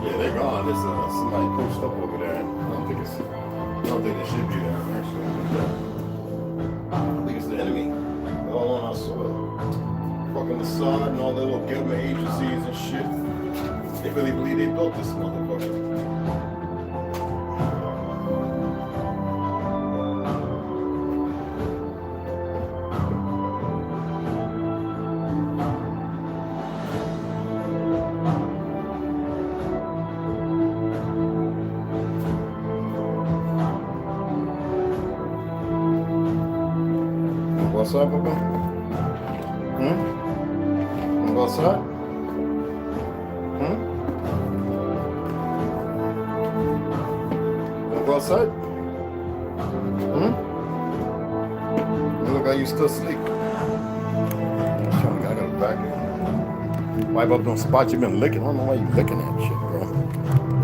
Yeah, they're gone. There's somebody pushed up over there. I don't think they should be there, actually. I think it's the enemy. They're all on our soil. Fucking Assad and all their little government agencies and shit. They really believe they built this motherfucker. What's up, Papa? What's up? Go outside? You look like you still asleep. I got a vacuum. Wipe up those spots you've been licking. I don't know why you licking that shit, bro.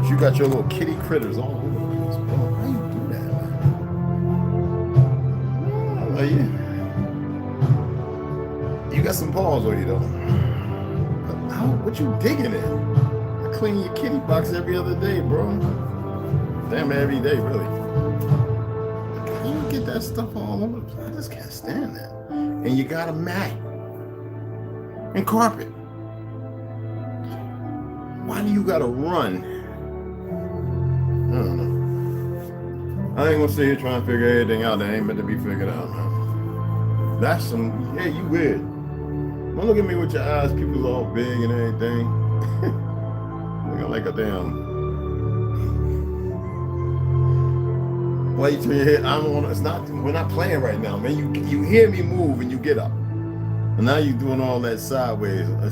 But you got your little kitty critters all over the place, bro. How you do that, man? Are you? You got some paws on you, though. What you digging in? I clean your kitty box every other day, bro. Damn, every day, really. How you get that stuff all over? I just can't stand that. And you got a mat and carpet. Why do you gotta run? I don't know. I ain't gonna sit here trying to figure everything out that ain't meant to be figured out, man. That's some, yeah, you weird. Don't look at me with your eyes, people's all big and everything. Looking like a damn. Why you turn your head? I don't want to. It's not. We're not playing right now, man. You hear me move and you get up, and now you doing all that sideways. We're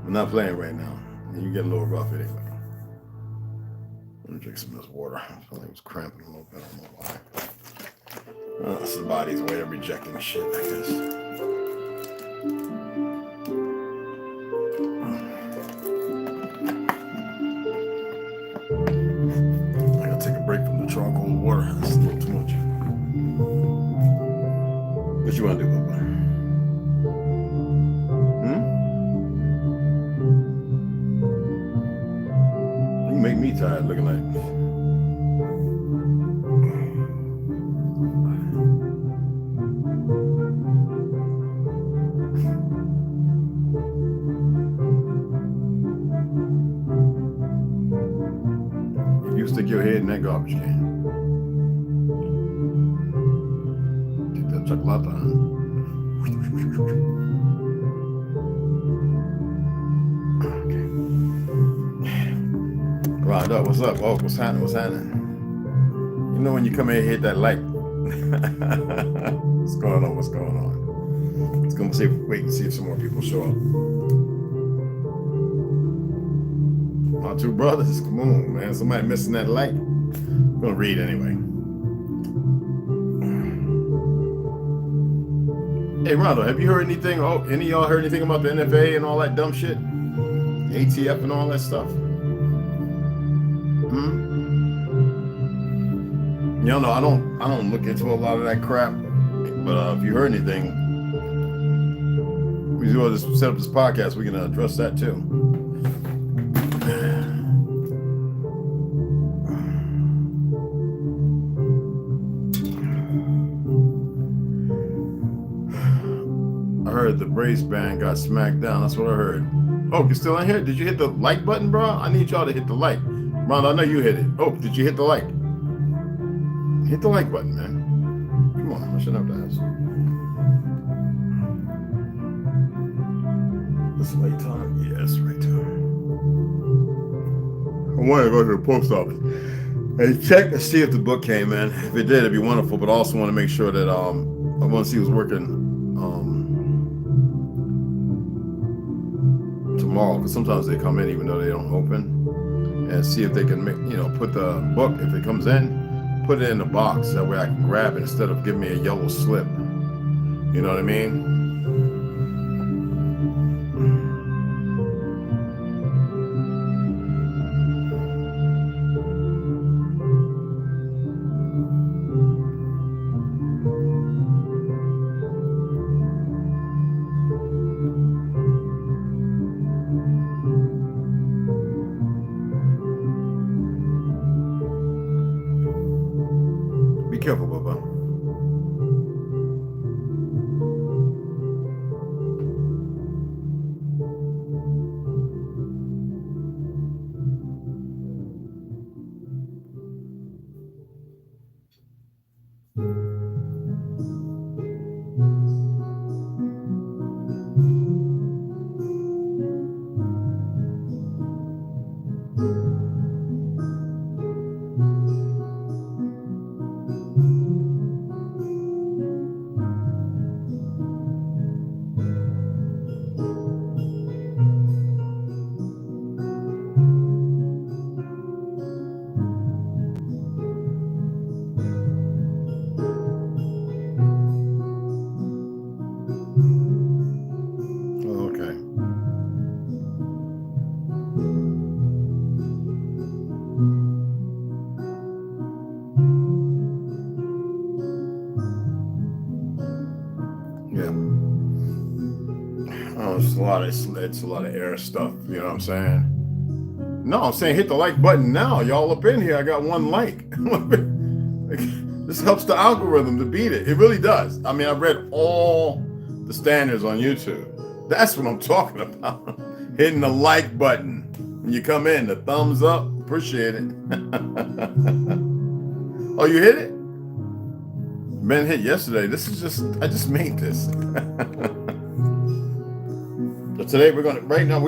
not playing right now. And you get a little rough anyway. Let me drink some of this water. I feel like it was cramping a little bit. I don't know why. It's the body's way of rejecting shit, I guess. Charcoal water, that's a little too much. What you want to do, Papa? You make me tired looking like. You stick your head in that garbage can. Chocolate. Okay. Round up. What's up? Oh, what's happening? What's happening? You know when you come in and hit that light. What's going on? What's going on? Let's go wait and see if some more people show up. My two brothers. Come on, man. Somebody missing that light. I'm gonna read anyway. Hey, Rondo, have you heard anything? Oh, any of y'all heard anything about the NFA and all that dumb shit? ATF and all that stuff? Y'all know I don't look into a lot of that crap. But if you heard anything, we do just set up this podcast. We can address that too. The Brace band got smacked down. That's what I heard. Oh, you're still in here? Did you hit the like button, bro? I need y'all to hit the like. Ron, I know you hit it. Oh, did you hit the like? Hit the like button, man. Come on, I shouldn't have to ask. It's late time? Yeah, it's right time. I want to go to the post office and check to see if the book came in. If it did, it'd be wonderful, but I also want to make sure that I want to see who's working tomorrow, because sometimes they come in even though they don't open, and see if they can make, put the book, if it comes in, put it in the box, that way I can grab it instead of giving me a yellow slip. You know what I mean? of it's a lot of air stuff. You know what I'm saying? No, I'm saying hit the like button now. Y'all up in here. I got 1 like. This helps the algorithm to beat it. It really does. I mean, I've read all the standards on YouTube. That's what I'm talking about. Hitting the like button. When you come in, the thumbs up. Appreciate it. Oh, you hit it? Ben hit yesterday. This is just, I just made this. So today we're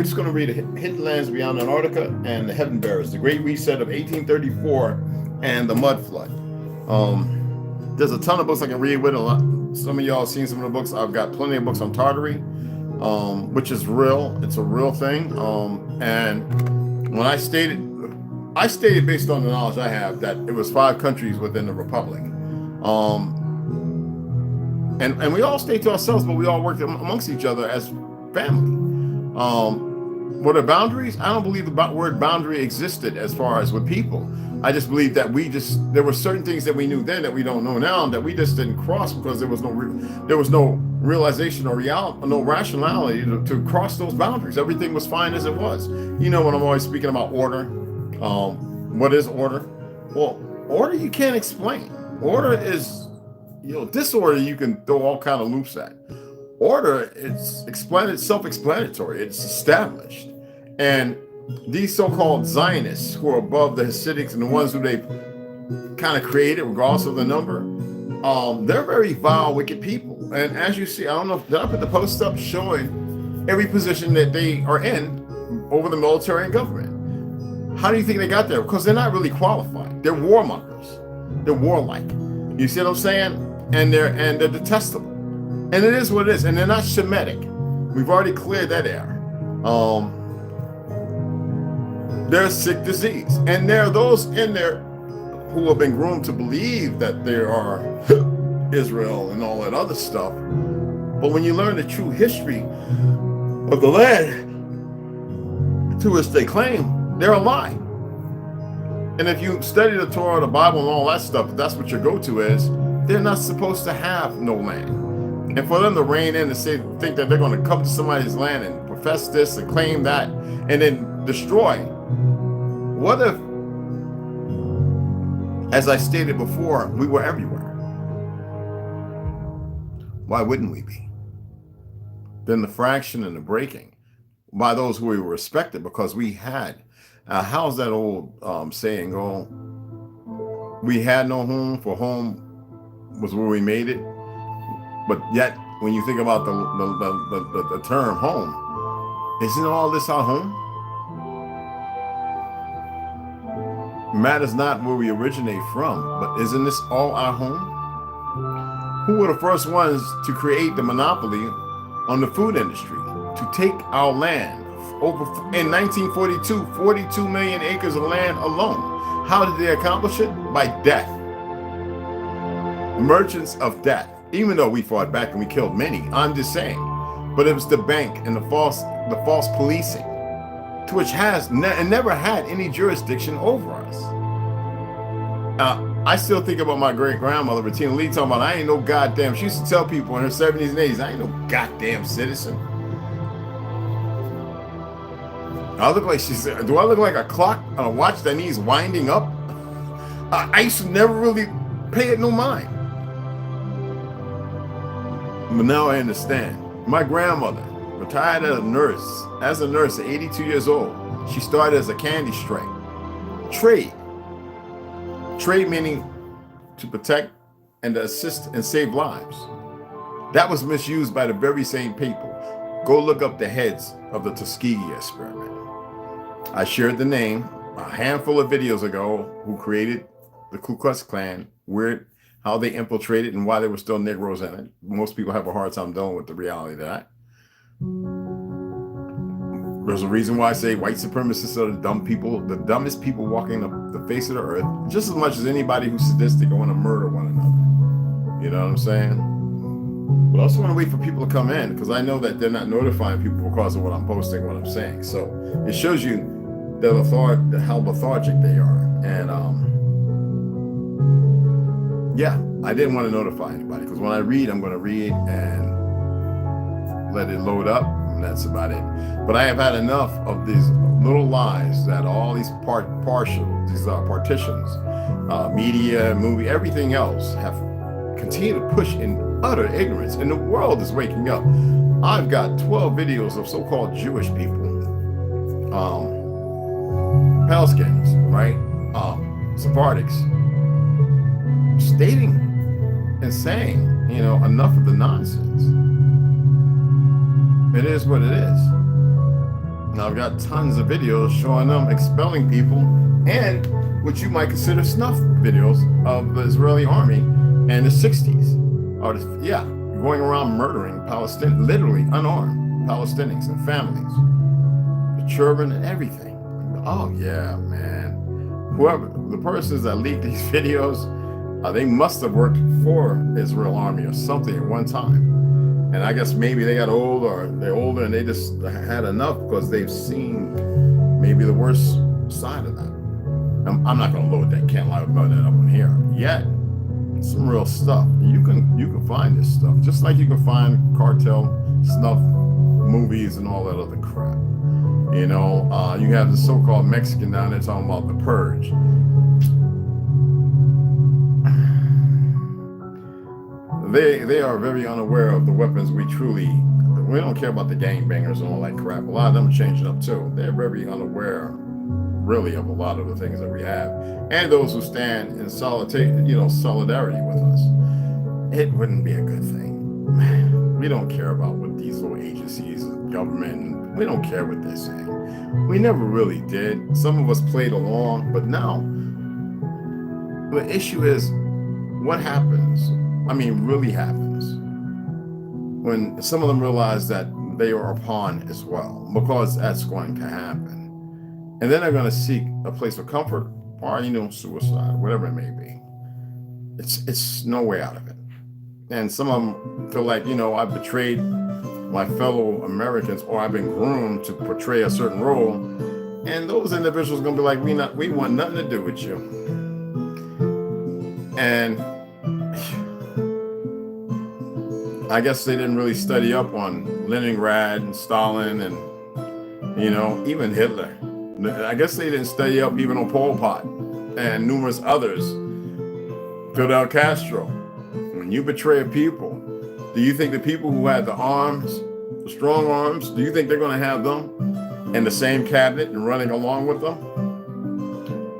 just gonna read Hidden Lands Beyond Antarctica and the Heaven Bearers, the Great Reset of 1834 and the Mud Flood. There's a ton of books I can read with a lot. Some of y'all have seen some of the books. I've got plenty of books on Tartary, which is real. It's a real thing. And when I stated based on the knowledge I have that it was 5 countries within the Republic. And we all stayed to ourselves, but we all worked amongst each other as family. Were there boundaries? I don't believe the word boundary existed as far as with people. I just believe that there were certain things that we knew then that we don't know now, that we just didn't cross because there was no realization or no rationality to cross those boundaries. Everything was fine as it was. You know, when I'm always speaking about order, what is order? Well, order you can't explain. Order is, disorder you can throw all kind of loops at. Order, it's self-explanatory. It's established. And these so-called Zionists who are above the Hasidics and the ones who they kind of created, regardless of the number, they're very vile, wicked people. And as you see, I don't know, did I put the post up showing every position that they are in over the military and government? How do you think they got there? Because they're not really qualified. They're warmongers. They're warlike. You see what I'm saying? And they're detestable. And it is what it is. And they're not Shemitic. We've already cleared that air. They're sick disease. And there are those in there who have been groomed to believe that they are Israel and all that other stuff. But when you learn the true history of the land to which they claim, they're a lie. And if you study the Torah, the Bible, and all that stuff, that's what your go-to is. They're not supposed to have no land. And for them to reign in and think that they're going to come to somebody's land and profess this and claim that and then destroy. What if, as I stated before, we were everywhere? Why wouldn't we be? Then the fraction and the breaking by those who we were respected because we had. How's that old saying go? We had no home, for home was where we made it. But yet, when you think about the term home, isn't all this our home? Matters not where we originate from, but isn't this all our home? Who were the first ones to create the monopoly on the food industry, to take our land? In 1942, 42 million acres of land alone. How did they accomplish it? By death. Merchants of death. Even though we fought back and we killed many, I'm just saying. But it was the bank and the false policing, to which never had any jurisdiction over us. I still think about my great grandmother, Bettina Lee, talking about I ain't no goddamn. She used to tell people in her 70s and 80s, I ain't no goddamn citizen. I look like, she said, do I look like a clock on a watch that needs winding up? I used to never really pay it no mind. But now I understand. My grandmother retired as a nurse at 82 years old. She started as a candy stripe. Trade meaning to protect and to assist and save lives. That was misused by the very same people. Go look up the heads of the Tuskegee experiment. I shared the name a handful of videos ago who created the Ku Klux Klan, how they infiltrated and why there were still Negroes in it. Most people have a hard time dealing with the reality of that. There's a reason why I say white supremacists are the dumbest people walking the face of the earth, just as much as anybody who's sadistic and want to murder one another. You know what I'm saying? But I also want to wait for people to come in because I know that they're not notifying people because of what I'm posting, what I'm saying. So it shows you how lethargic they are. And yeah, I didn't want to notify anybody because when I read, I'm going to read and let it load up, and that's about it. But I have had enough of these little lies that all these partitions, media, movie, everything else have continued to push in utter ignorance, and the world is waking up. I've got 12 videos of so-called Jewish people, Palestinians, right, Sephardics, stating and saying, you know, enough of the nonsense. It is what it is. Now I've got tons of videos showing them expelling people, and what you might consider snuff videos of the Israeli army in the 60s. Or going around murdering Palestinians, literally unarmed Palestinians and families, the children and everything. Oh yeah, man. Whoever the persons that leaked these videos, they must have worked for Israel army or something at one time. And I guess maybe they got old, or they're older and they just had enough because they've seen maybe the worst side of that. I'm not going to load that, can't lie about that up in here yet. Some real stuff. You can find this stuff, just like you can find cartel snuff movies and all that other crap. You know, you have the so-called Mexican down there talking about the purge. They are very unaware of the weapons we don't care about the gangbangers and all that crap. A lot of them are changing up too. They're very unaware, really, of a lot of the things that we have. And those who stand in solidarity with us. It wouldn't be a good thing. We don't care about what these little agencies, government, we don't care what they're saying. We never really did. Some of us played along, but now the issue is what happens. I mean, really happens when some of them realize that they are a pawn as well, because that's going to happen. And then they're going to seek a place of comfort or, suicide, whatever it may be. It's no way out of it. And some of them feel like, I've betrayed my fellow Americans, or I've been groomed to portray a certain role. And those individuals are going to be like, we want nothing to do with you. And I guess they didn't really study up on Leningrad and Stalin and, even Hitler. I guess they didn't study up even on Pol Pot and numerous others. Fidel Castro. When you betray a people, do you think the people who had the arms, the strong arms, do you think they're going to have them in the same cabinet and running along with them?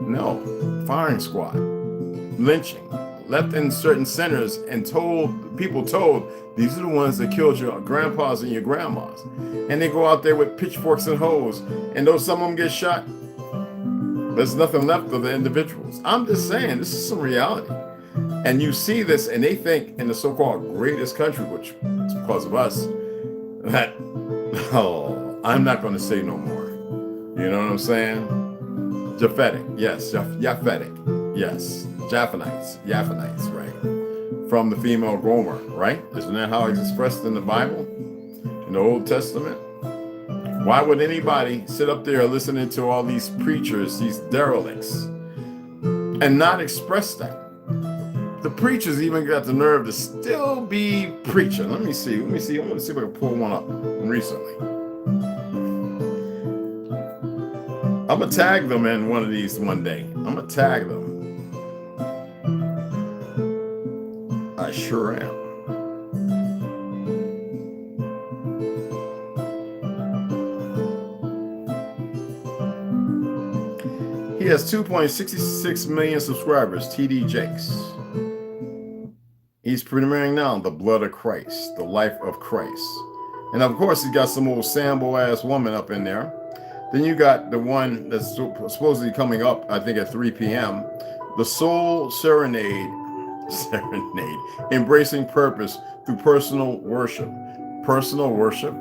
No. Firing squad. Lynching. Left in certain centers and people told, these are the ones that killed your grandpas and your grandmas. And they go out there with pitchforks and hoes, and though some of them get shot, there's nothing left of the individuals. I'm just saying, this is some reality. And you see this, and they think in the so-called greatest country, which is because of us, that, I'm not going to say no more. You know what I'm saying? Japhetic, yes. Japhetic, yes. Japhanites, right? From the female Gomer, right? Isn't that how it's expressed in the Bible, in the Old Testament? Why would anybody sit up there listening to all these preachers, these derelicts, and not express that? The preachers even got the nerve to still be preaching. Let me see. I'm going to see if I can pull one up recently. I'm going to tag them in one of these one day. I'm going to tag them. I sure am. He has 2.66 million subscribers, TD Jakes. He's premiering now The Blood of Christ, The Life of Christ. And of course, he's got some old Sambo-ass woman up in there. Then you got the one that's supposedly coming up, I think at 3 p.m., The Soul Serenade, Embracing Purpose Through Personal Worship. Personal worship?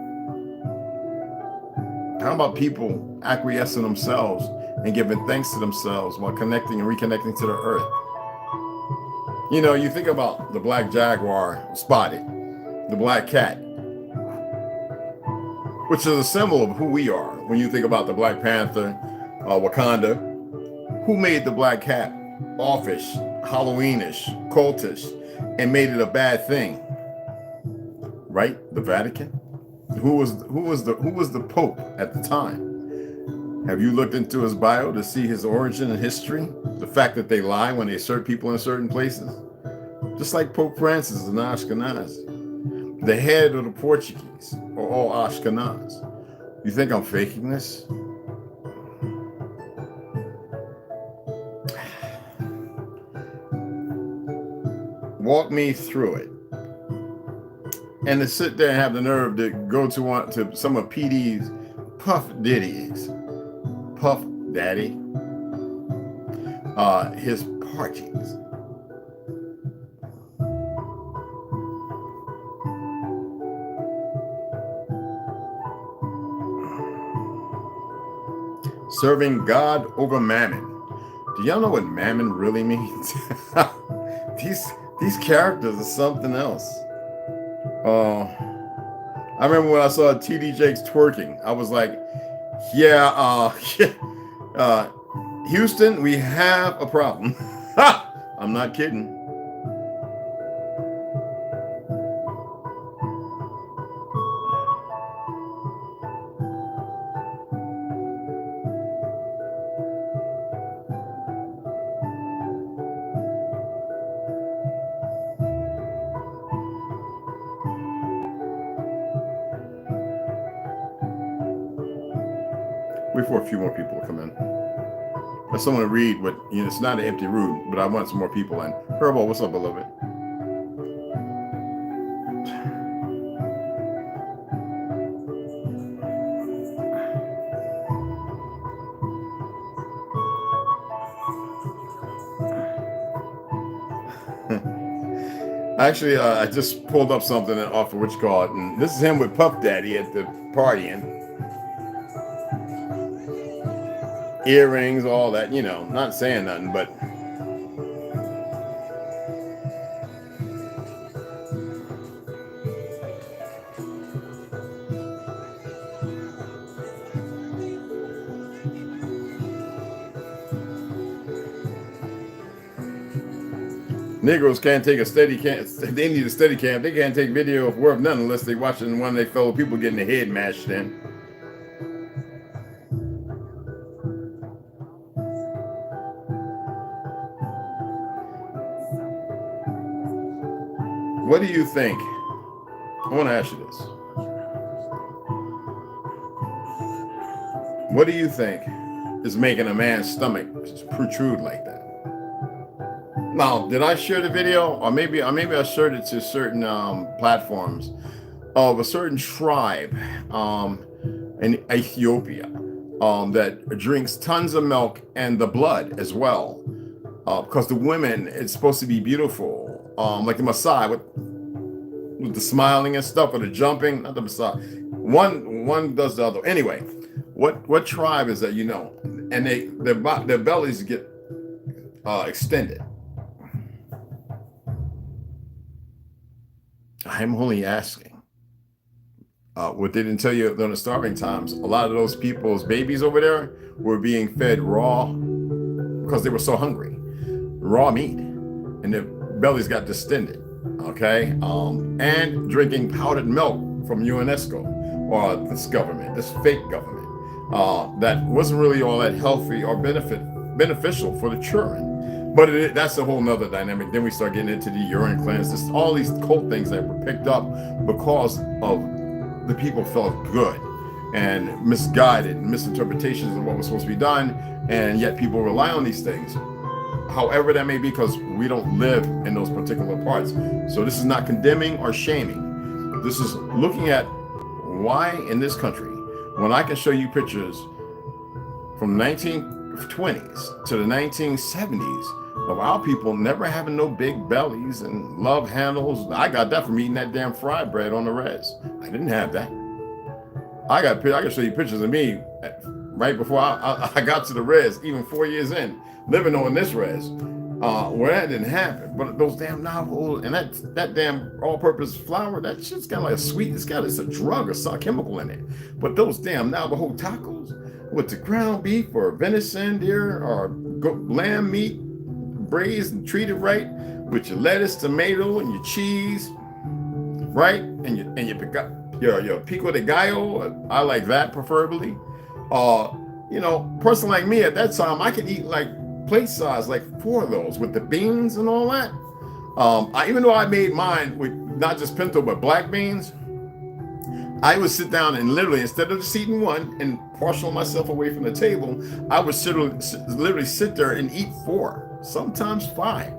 How about people acquiescing themselves and giving thanks to themselves while connecting and reconnecting to the earth? You think about the black jaguar spotted, the black cat, which is a symbol of who we are. When you think about the Black Panther, Wakanda, who made the black cat offish, Halloweenish, cultish, and made it a bad thing? Right? The Vatican? Who was the Pope at the time? Have you looked into his bio to see his origin and history? The fact that they lie when they assert people in certain places? Just like Pope Francis is an Ashkenaz. The head of the Portuguese are all Ashkenaz. You think I'm faking this? Walk me through it. And to sit there and have the nerve to go to some of PD's Puff Daddy's his parties. Serving God over mammon. Do y'all know what mammon really means? These characters are something else. I remember when I saw TD Jakes twerking, I was like, yeah, Houston, we have a problem. I'm not kidding. Wait for a few more people to come in. I still want to read what, it's not an empty room, but I want some more people in. Herbal, what's up, beloved? Actually, I just pulled up something off of it, and this is him with Puff Daddy at the partying. Earrings, all that, not saying nothing, but Negroes can't take a steady cam. They need a steady cam. They can't take video of worth nothing unless they watching one of their fellow people getting their head mashed in. What do you think? I want to ask you this. What do you think is making a man's stomach protrude like that? Now, did I share the video? Or maybe I shared it to certain platforms of a certain tribe in Ethiopia that drinks tons of milk and the blood as well. Because the women, it's supposed to be beautiful. Like the Maasai with the smiling and stuff, or the jumping, not the Maasai. One does the other. Anyway, what tribe is that, and their bellies get extended. I'm only asking. What they didn't tell you during the starving times, a lot of those people's babies over there were being fed raw because they were so hungry. Raw meat, and their bellies got distended, okay? And drinking powdered milk from UNESCO or this government, this fake government, that wasn't really all that healthy or beneficial for the children. But that's a whole nother dynamic. Then we start getting into the urine cleanse, all these cult things that were picked up because of the people felt good and misguided misinterpretations of what was supposed to be done, and yet people rely on these things. However that may be, because we don't live in those particular parts. So this is not condemning or shaming. This is looking at why in this country, when I can show you pictures from 1920s to the 1970s of our people never having no big bellies and love handles. I got that from eating that damn fried bread on the res. I didn't have that. I can show you pictures of me right before I got to the res, even 4 years in, living on this res, where that didn't happen. But those damn novels and that damn all-purpose flour, that shit's got like a sweet, it's a drug or some chemical in it. But those damn Navajo tacos with the ground beef or venison, deer, or lamb meat, braised and treated right, with your lettuce, tomato, and your cheese, right, and your your pico de gallo. I like that preferably. You know, person like me at that time, I could eat like plate size, like 4 of those with the beans and all that. Even though I made mine with not just pinto but black beans, I would sit down and literally, instead of just eating one and partial myself away from the table, I would literally sit there and eat 4, sometimes 5,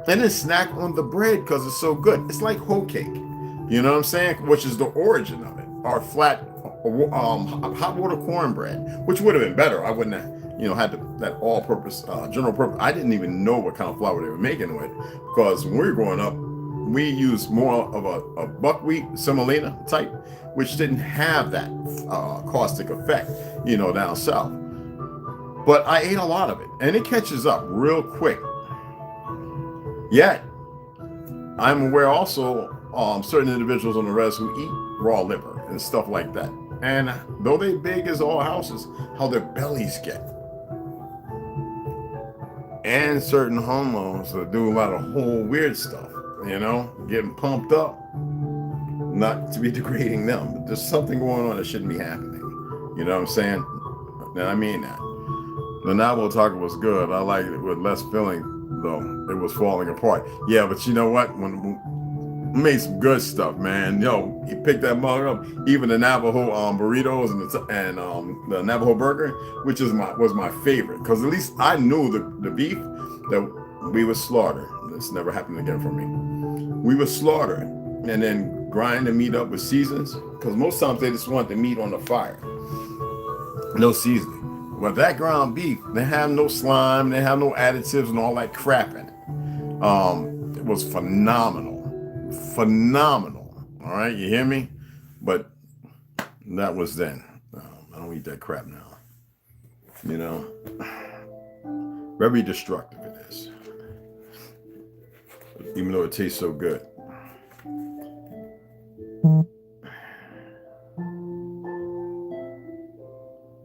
and then snack on the bread because it's so good. It's like hoe cake, you know what I'm saying? Which is the origin of it, or flat hot water cornbread, which would have been better. I wouldn't have, you know, had that all-purpose, general purpose. I didn't even know what kind of flour they were making with, because when we were growing up, we used more of a buckwheat semolina type, which didn't have that caustic effect, you know, down south. But I ate a lot of it, and it catches up real quick. Yet, I'm aware also certain individuals on the res who eat raw liver and stuff like that. And though they big as all houses, how their bellies get. And certain hormones that do a lot of whole weird stuff, you know, getting pumped up. Not to be degrading them, but there's something going on that shouldn't be happening. You know what I'm saying? And I mean that. The novel talk was good. I like it with less filling, though. It was falling apart. Yeah, but you know what? When we made some good stuff, man. Yo, you picked that mug up. Even the Navajo burritos and the Navajo burger, which was my favorite, because at least I knew the beef that we would slaughter. This never happened again for me. We would slaughter and then grind the meat up with seasons, because most times they just want the meat on the fire, no seasoning. But that ground beef, they have no slime, they have no additives and all that crap in it. It was phenomenal. All right, you hear me? But that was then. I don't eat that crap now. You know, very destructive it is, even though it tastes so good.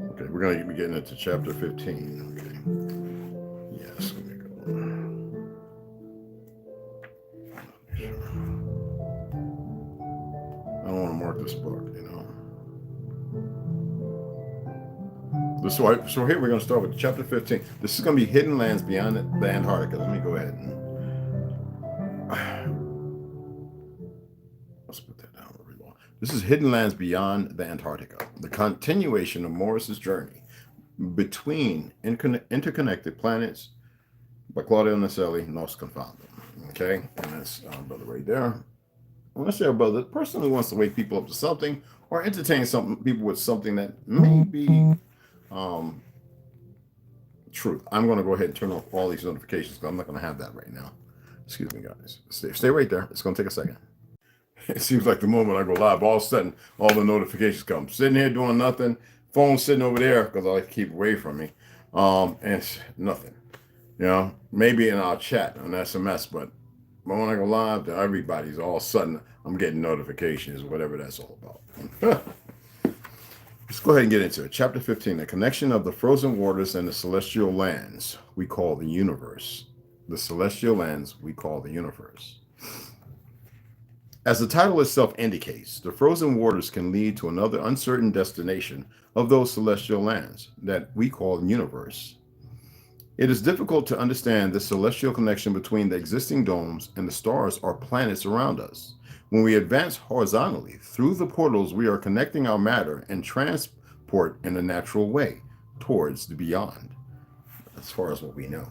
Okay, we're going to be getting into chapter 15. Okay. Yes, let me go. I don't want to mark this book, you know. So here we're going to start with chapter 15. This is going to be Hidden Lands Beyond the Antarctica. Let me go ahead and let's put that down where we belong. This is Hidden Lands Beyond the Antarctica, the continuation of Morris's journey between interconnected planets by Claudio Naselli, Nos Confoundum. Okay, and that's our brother right there. When I say our brother, the person who wants to wake people up to something or entertain people with something that may be truth. I'm going to go ahead and turn off all these notifications because I'm not going to have that right now. Excuse me, guys. Stay right there. It's going to take a second. It seems like the moment I go live, all of a sudden, all the notifications come. Sitting here doing nothing, phone sitting over there because I like to keep away from me, and it's nothing. You know, maybe in our chat on SMS, but when I go live, everybody's all of a sudden I'm getting notifications, whatever that's all about. Let's go ahead and get into it. Chapter 15, the connection of the frozen waters and the celestial lands we call the universe. The celestial lands we call the universe. As the title itself indicates, the frozen waters can lead to another uncertain destination of those celestial lands that we call the universe. It is difficult to understand the celestial connection between the existing domes and the stars or planets around us. When we advance horizontally through the portals, we are connecting our matter and transport in a natural way towards the beyond, as far as what we know.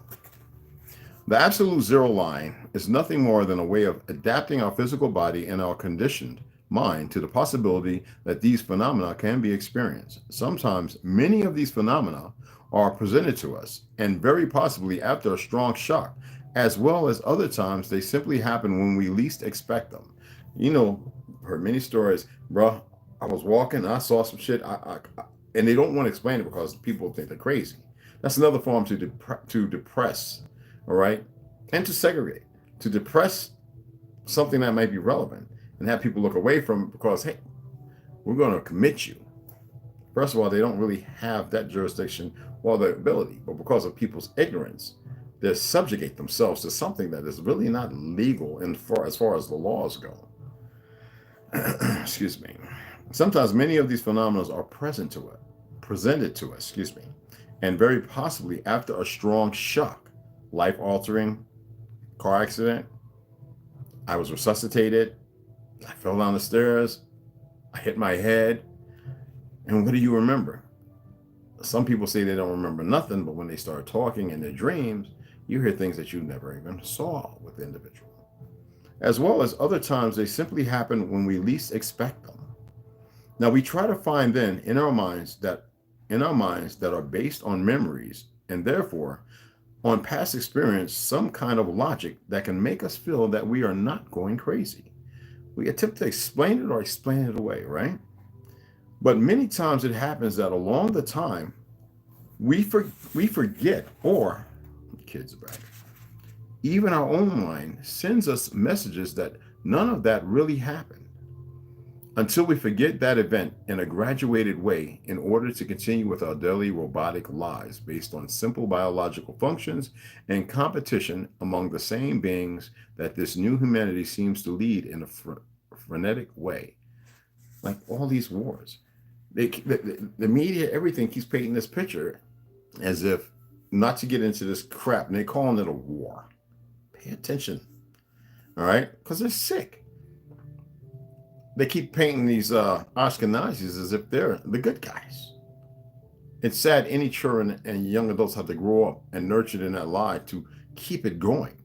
The absolute zero line is nothing more than a way of adapting our physical body and our conditioned mind to the possibility that these phenomena can be experienced. Sometimes many of these phenomena are presented to us, and very possibly after a strong shock, as well as other times they simply happen when we least expect them. You know, I've heard many stories, bro. I was walking, I saw some shit, and they don't want to explain it because people think they're crazy. That's another form to depress, all right, and to segregate, to depress something that might be relevant and have people look away from it because, hey, we're going to commit you. First of all, they don't really have that jurisdiction or the ability, but because of people's ignorance, they subjugate themselves to something that is really not legal as far as the laws go. Excuse me. Sometimes many of these phenomena are presented to us, excuse me, and very possibly after a strong shock, life-altering car accident. I was resuscitated. I fell down the stairs. I hit my head. And what do you remember? Some people say they don't remember nothing, but when they start talking in their dreams, you hear things that you never even saw with the individual. As well as other times they simply happen when we least expect them. Now we try to find then in our minds that are based on memories and therefore on past experience some kind of logic that can make us feel that we are not going crazy. We attempt to explain it or explain it away, right? But many times it happens that along the time we forget, or kids back, even our own mind sends us messages that none of that really happened until we forget that event in a graduated way in order to continue with our daily robotic lives based on simple biological functions and competition among the same beings that this new humanity seems to lead in a frenetic way. Like all these wars. The media, everything keeps painting this picture as if not to get into this crap, and they're calling it a war. Pay attention, all right? Because they're sick. They keep painting these Ashkenazis as if they're the good guys. It's sad any children and young adults have to grow up and nurtured in that lie to keep it going.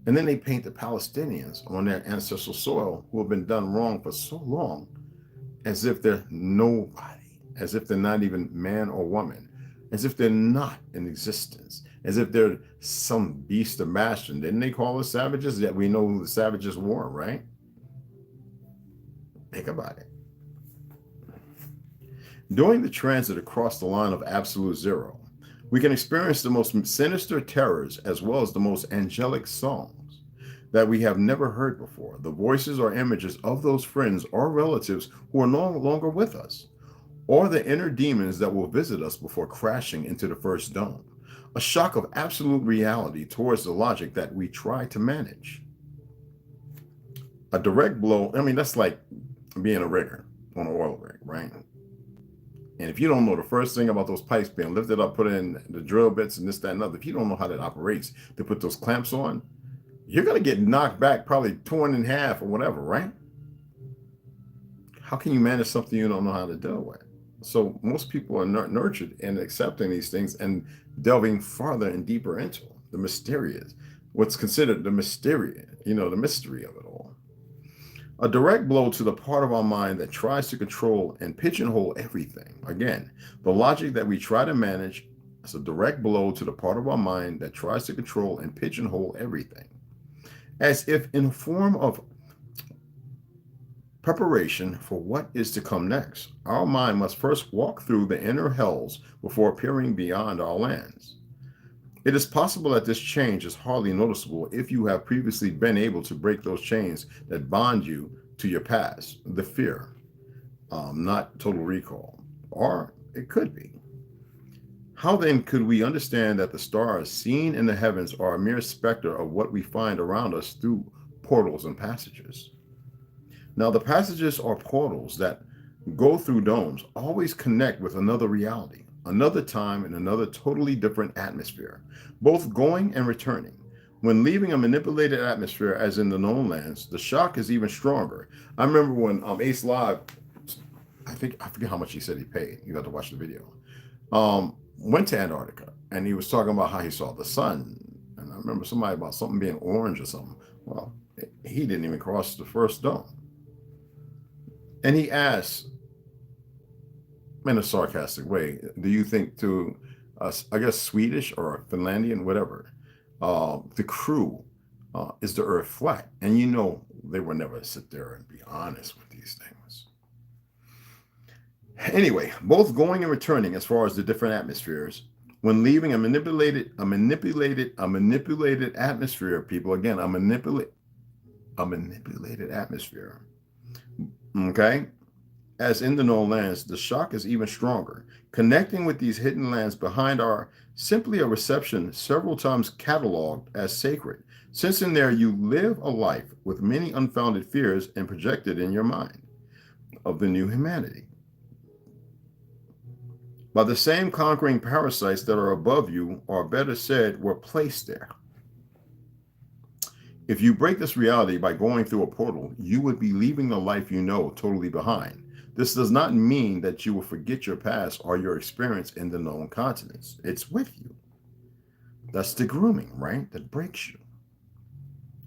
And then they paint the Palestinians on their ancestral soil who have been done wrong for so long as if they're nobody, as if they're not even man or woman, as if they're not in existence, as if they're some beast of Bastion. Didn't they call us savages? Yet we know who the savages were, right? Think about it. During the transit across the line of absolute zero, we can experience the most sinister terrors as well as the most angelic songs that we have never heard before. The voices or images of those friends or relatives who are no longer with us, or the inner demons that will visit us before crashing into the first dome. A shock of absolute reality towards the logic that we try to manage. A direct blow, I mean, that's like being a rigger on an oil rig, right? And if you don't know the first thing about those pipes being lifted up, put in the drill bits and this, that, and other, if you don't know how that operates to put those clamps on, you're going to get knocked back, probably torn in half or whatever, right? How can you manage something you don't know how to deal with? So most people are nurtured in accepting these things and delving farther and deeper into the mysterious, what's considered the mysterious, the mystery of it all. A direct blow to the part of our mind that tries to control and pigeonhole everything. Again, the logic that we try to manage is a direct blow to the part of our mind that tries to control and pigeonhole everything. As if in the form of preparation for what is to come next, our mind must first walk through the inner hells before appearing beyond our lands. It is possible that this change is hardly noticeable if you have previously been able to break those chains that bond you to your past, the fear, not total recall, or it could be. How then could we understand that the stars seen in the heavens are a mere specter of what we find around us through portals and passages? Now, the passages or portals that go through domes always connect with another reality, another time, and another totally different atmosphere, both going and returning. When leaving a manipulated atmosphere, as in the known lands, the shock is even stronger. I remember when Ace Live, I forget how much he said he paid. You got to watch the video. Went to Antarctica, and he was talking about how he saw the sun. And I remember somebody about something being orange or something. Well, he didn't even cross the first dome. And he asked, in a sarcastic way, do you think to, I guess, Swedish or Finlandian, whatever, the crew, is the earth flat? And they will never sit there and be honest with these things. Anyway, both going and returning as far as the different atmospheres, when leaving a manipulated atmosphere, people, again, a manipulated atmosphere, okay? As in the known lands, the shock is even stronger. Connecting with these hidden lands behind are simply a reception several times cataloged as sacred, Since in there you live a life with many unfounded fears and projected in your mind of the new humanity by the same conquering parasites that are above you, or better said, were placed there. If you break this reality by going through a portal, you would be leaving the life you know totally behind. This does not mean that you will forget your past or your experience in the known continents. It's with you. That's the grooming, right? That breaks you.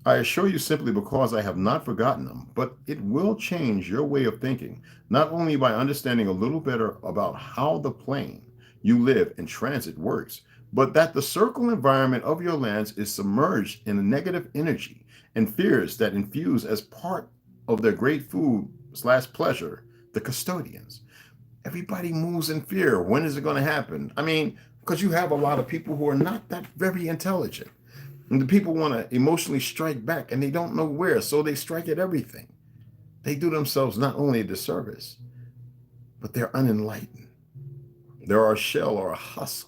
I assure you simply because I have not forgotten them, but it will change your way of thinking, not only by understanding a little better about how the plane you live in transit works, but that the circle environment of your lands is submerged in a negative energy and fears that infuse as part of their great food/pleasure, the custodians. Everybody moves in fear. When is it going to happen? I mean, because you have a lot of people who are not that very intelligent. And the people want to emotionally strike back and they don't know where, so they strike at everything. They do themselves not only a disservice, but they're unenlightened. They're a shell or a husk.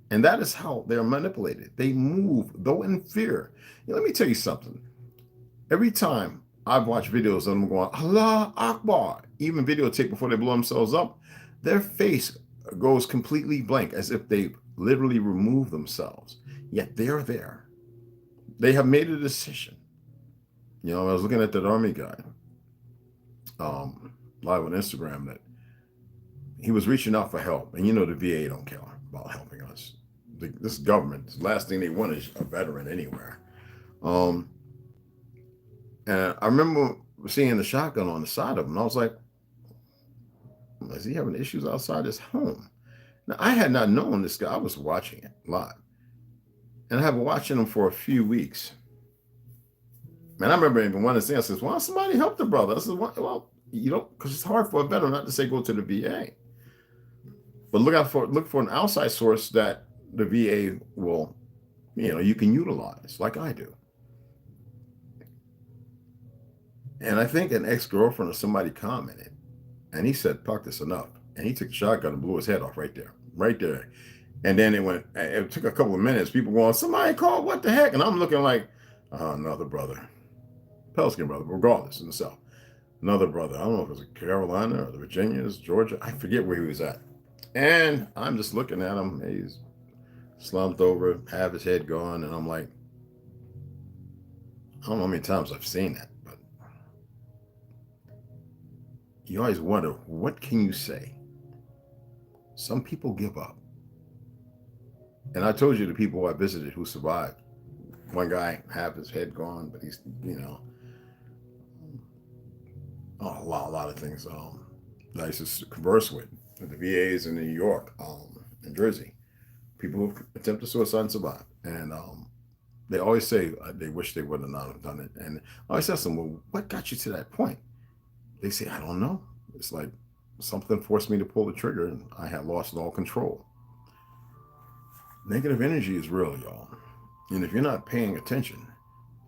And that is how they're manipulated. They move, though in fear. Let me tell you something. Every time I've watched videos of them going, Allah Akbar, even videotape before they blow themselves up, their face goes completely blank, as if they literally removed themselves. Yet they're there. They have made a decision. I was looking at that army guy live on Instagram that he was reaching out for help. And the VA don't care about helping us. This government, the last thing they want is a veteran anywhere. And I remember seeing the shotgun on the side of him. And I was like, is he having issues outside his home? Now, I had not known this guy. I was watching it live. And I have been watching him for a few weeks. Man, I remember even wanting to say, I says, why don't somebody help the brother? I said, well, because it's hard for a veteran not to say go to the VA. But look for an outside source that the VA will, you can utilize, like I do. And I think an ex-girlfriend or somebody commented, and he said, "Fuck this, enough." And he took a shotgun and blew his head off right there. And then it took a couple of minutes, people going, somebody called, what the heck? And I'm looking like, another brother, Pelican brother, regardless, in the South. Another brother, I don't know if it was Carolina or the Virginias, Georgia, I forget where he was at. And I'm just looking at him, he's slumped over, have his head gone, and I'm like, I don't know how many times I've seen that, but you always wonder, what can you say? Some people give up. And I told you the people I visited who survived. One guy have his head gone, but he's, a lot of things that I used to converse with the VAs in New York, in Jersey. People who attempted suicide and survived. And they always say they wish they would not have done it. And I always ask them, well, what got you to that point? They say, I don't know. It's like something forced me to pull the trigger and I had lost all control. Negative energy is real, y'all. And if you're not paying attention,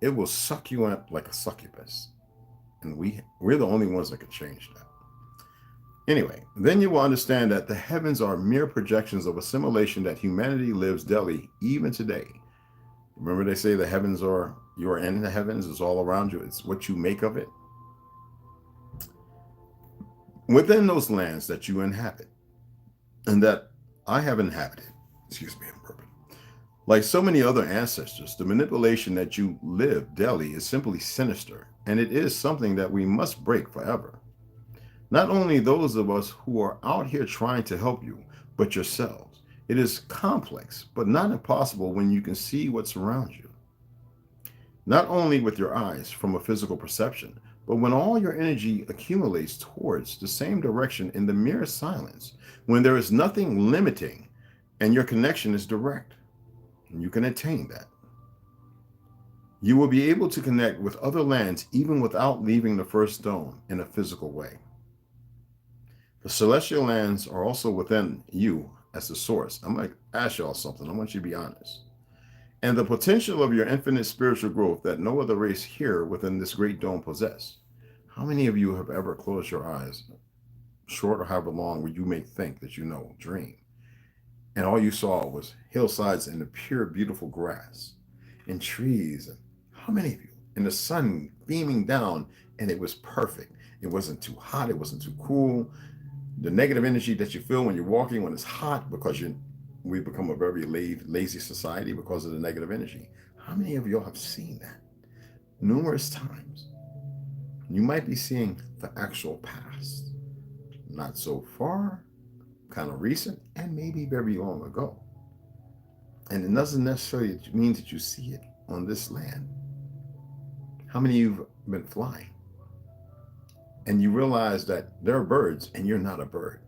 it will suck you up like a succubus. And we're the only ones that can change that. Anyway, then you will understand that the heavens are mere projections of a simulation that humanity lives daily, even today. Remember they say the heavens are, you are in the heavens, it's all around you, it's what you make of it. Within those lands that you inhabit, and that I have inhabited, like so many other ancestors, the manipulation that you live daily is simply sinister, and it is something that we must break forever. Not only those of us who are out here trying to help you, but yourselves. It is complex, but not impossible when you can see what's around you. Not only with your eyes from a physical perception, but when all your energy accumulates towards the same direction in the mere silence, when there is nothing limiting and your connection is direct, and you can attain that. You will be able to connect with other lands even without leaving the first stone in a physical way. The celestial lands are also within you as the source. I'm going to ask y'all something. I want you to be honest. And the potential of your infinite spiritual growth that no other race here within this great dome possess. How many of you have ever closed your eyes, short or however long, where you may think that dream, and all you saw was hillsides and the pure, beautiful grass and trees and How many of you? And the sun beaming down, and it was perfect. It wasn't too hot. It wasn't too cool. The negative energy that you feel when you're walking, when it's hot, because we've become a very lazy society because of the negative energy. How many of y'all have seen that numerous times? You might be seeing the actual past, not so far, kind of recent, and maybe very long ago. And it doesn't necessarily mean that you see it on this land. How many of you have been flying? And you realize that there are birds and you're not a bird.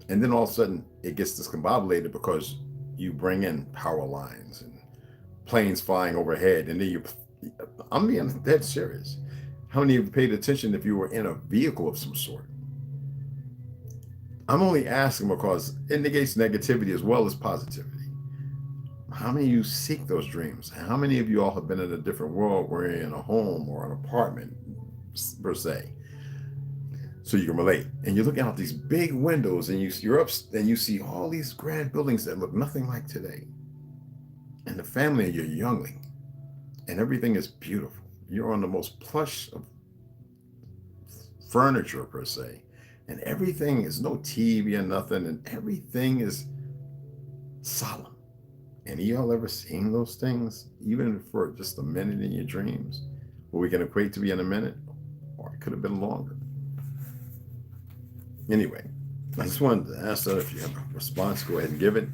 And then all of a sudden it gets discombobulated because you bring in power lines and planes flying overhead. And then I'm being dead serious. How many of you paid attention if you were in a vehicle of some sort? I'm only asking because it negates negativity as well as positivity. How many of you seek those dreams? How many of you all have been in a different world where you're in a home or an apartment, per se? So you can relate. And you're looking out these big windows and you're up and you see all these grand buildings that look nothing like today. And the family of your youngling. And everything is beautiful. You're on the most plush of furniture, per se. And everything is no TV or nothing. And everything is solemn. And y'all ever seen those things? Even for just a minute in your dreams? What we can equate to be in a minute? Or it could have been longer. Anyway, I just wanted to ask that if you have a response, go ahead and give it.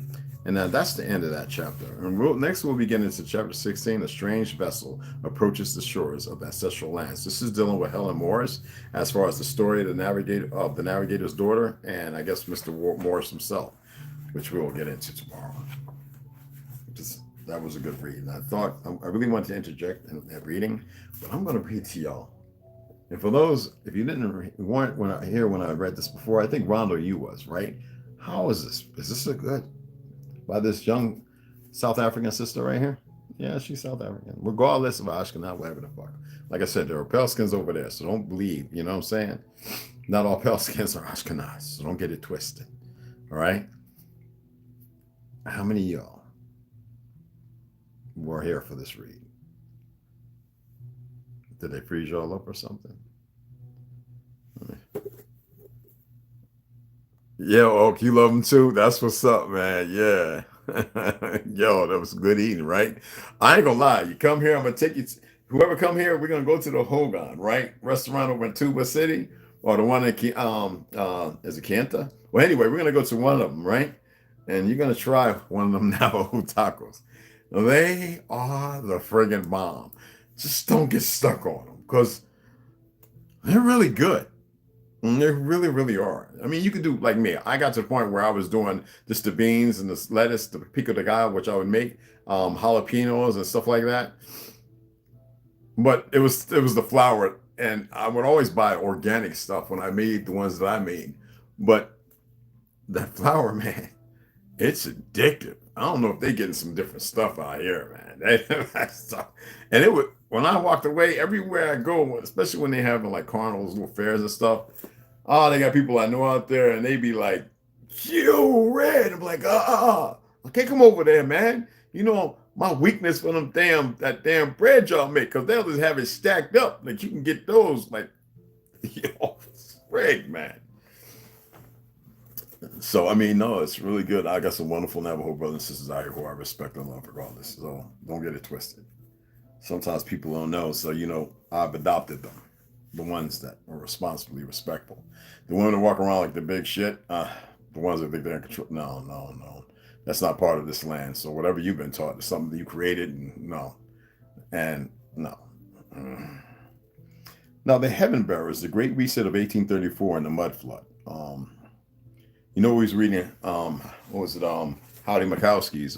And that's the end of that chapter. And next we'll begin into chapter 16. A strange vessel approaches the shores of ancestral lands. This is dealing with Helen Morris as far as the story of the navigator's daughter, and I guess Mr. Morris himself, which we will get into tomorrow. That was a good read. And I thought I really wanted to interject in that reading, but I'm going to read to y'all. And for those, if you weren't when I read this before, I think Rondo, you was, right? How is this? Is this a good? By this young South African sister right here? Yeah, she's South African. Regardless of Ashkenaz, whatever the fuck. Like I said, there are pale skins over there, so don't believe, you know what I'm saying? Not all pale skins are Ashkenaz, so don't get it twisted. All right? How many of y'all were here for this read? Did they freeze y'all up or something? Yeah, oh, you love them too? That's what's up, man. Yeah. Yo, that was good eating, right? I ain't gonna lie. You come here, I'm gonna take you. Whoever come here, we're gonna go to the Hogan, right? Restaurant over in Tuba City, or the one in is it Kanta? Well, anyway, we're gonna go to one of them, right? And you're gonna try one of them Navajo tacos. They are the friggin' bomb. Just don't get stuck on them because they're really good. They really, really are. I mean, you could do like me. I got to the point where I was doing just the beans and the lettuce, the pico de gallo, which I would make, jalapenos and stuff like that. But it was the flour, and I would always buy organic stuff when I made the ones that I made. But that flour, man, it's addictive. I don't know if they're getting some different stuff out here, man. That's tough. And it would, when I walked away, everywhere I go, especially when they have like carnivals, little fairs and stuff. Oh, they got people I know out there, and they be like, "You red." I'm like, I can't come over there, man. You know my weakness for that damn bread y'all make, because they'll just have it stacked up. Like you can get those, like, yo, Greg, man. So I mean, no, it's really good. I got some wonderful Navajo brothers and sisters out here who I respect and love regardless. So don't get it twisted. Sometimes people don't know, so I've adopted them. The ones that are responsibly respectful. The women that walk around like the big shit, the ones that think they're in control. No. That's not part of this land. So whatever you've been taught is something that you created, and no. Now, the Heaven Bearers, the Great Reset of 1834 and the Mud Flood. You know, he's reading, what was it? Howdy Mikowski's,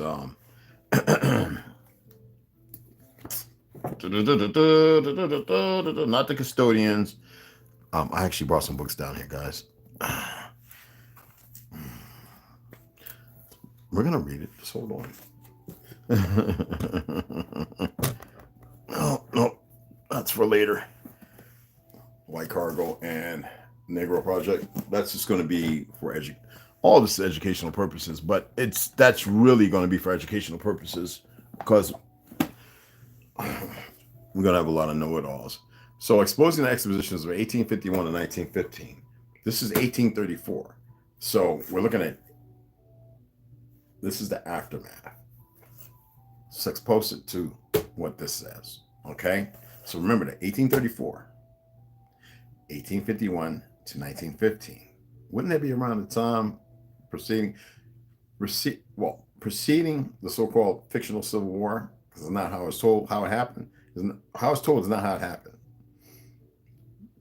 not the Custodians. I actually brought some books down here, guys. We're gonna read it. Just hold on. No, that's for later. White Cargo and Negro Project. That's just going to be for all this educational purposes, but that's really going to be for educational purposes because We're going to have a lot of know-it-alls. So exposing the expositions of 1851 and 1915. This is 1834. So we're looking at, this is the aftermath. So expose it to what this says. Okay? So remember that 1834, 1851 to 1915. Wouldn't that be around the time preceding the so-called fictional Civil War? Because it's not how it's told, how it happened. How it's told is not how it happened.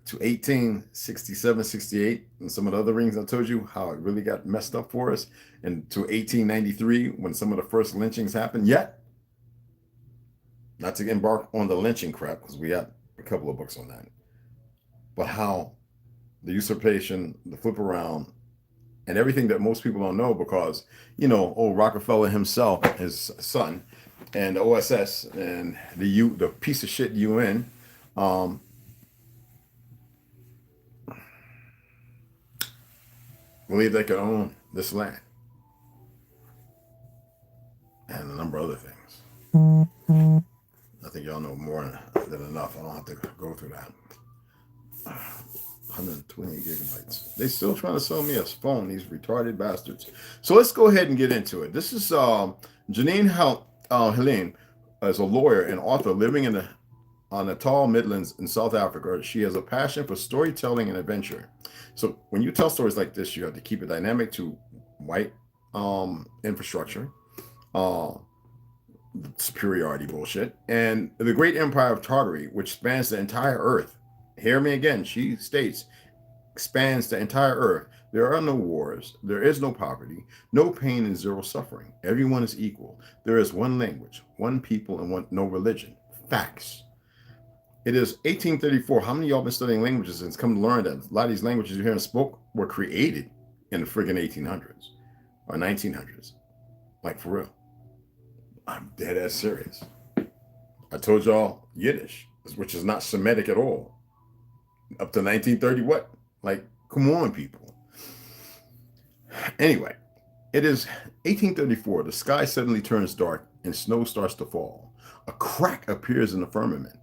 To 1867, 68, and some of the other rings I told you, how it really got messed up for us. And to 1893, when some of the first lynchings happened. Yet, not to embark on the lynching crap, because we got a couple of books on that. But how the usurpation, the flip around, and everything that most people don't know, because, you know, old Rockefeller himself, his son, and the OSS, and the piece of shit UN, believe they could own this land. And a number of other things. I think y'all know more than enough. I don't have to go through that. 128 gigabytes. They still trying to sell me a phone, these retarded bastards. So let's go ahead and get into it. This is Janine Helene is a lawyer and author living on the tall Midlands in South Africa. She has a passion for storytelling and adventure. So when you tell stories like this, you have to keep it dynamic to white infrastructure, superiority bullshit, and the great empire of Tartary, which spans the entire earth. Hear me again, she states, spans the entire earth. There are no wars, there is no poverty, no pain, and zero suffering. Everyone is equal. There is one language, one people, and no religion. Facts. It is 1834. How many of y'all been studying languages and come to learn that a lot of these languages you hear and spoke were created in the friggin' 1800s or 1900s? Like, for real. I'm dead ass serious. I told y'all Yiddish, which is not Semitic at all. Up to 1930, what? Like, come on, people. Anyway, it is 1834. The sky suddenly turns dark and snow starts to fall. A crack appears in the firmament,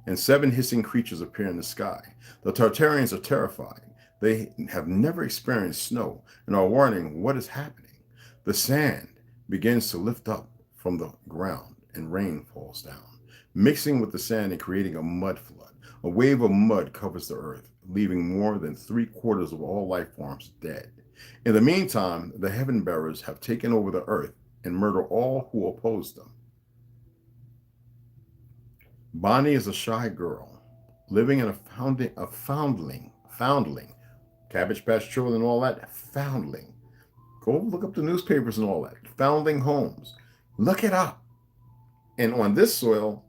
and 7 hissing creatures appear in the sky. The Tartarians are terrified. They have never experienced snow and are wondering what is happening. The sand begins to lift up from the ground and rain falls down, mixing with the sand and creating a mud flood. A wave of mud covers the earth, leaving more than 3/4 of all life forms dead. In the meantime, the heaven bearers have taken over the earth and murder all who oppose them. Bonnie is a shy girl living in a foundling, Cabbage Patch Children and all that, foundling. Go look up the newspapers and all that. Foundling homes. Look it up. And on this soil,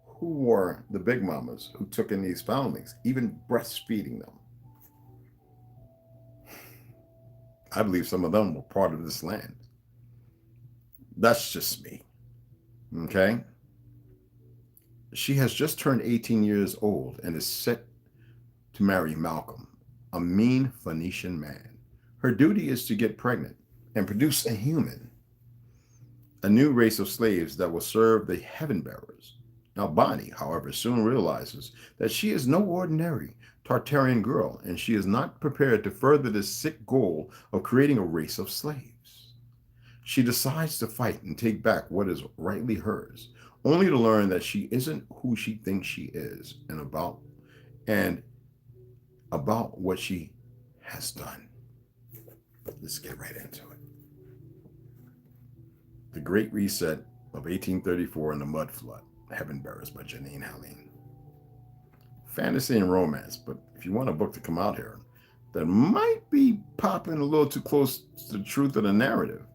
who were the big mamas who took in these foundlings, even breastfeeding them? I believe some of them were part of this land. That's just me. Okay? She has just turned 18 years old and is set to marry Malcolm, a mean Phoenician man. Her duty is to get pregnant and produce a human, a new race of slaves that will serve the heaven bearers. Now, Bonnie, however, soon realizes that she is no ordinary Tartarian girl, and she is not prepared to further this sick goal of creating a race of slaves. She decides to fight and take back what is rightly hers, only to learn that she isn't who she thinks she is, and about what she has done. Let's get right into it. The Great Reset of 1834 and the Mud Flood, Heaven Bearers by Janine Helene. Fantasy and romance, but if you want a book to come out here that might be popping a little too close to the truth of the narrative,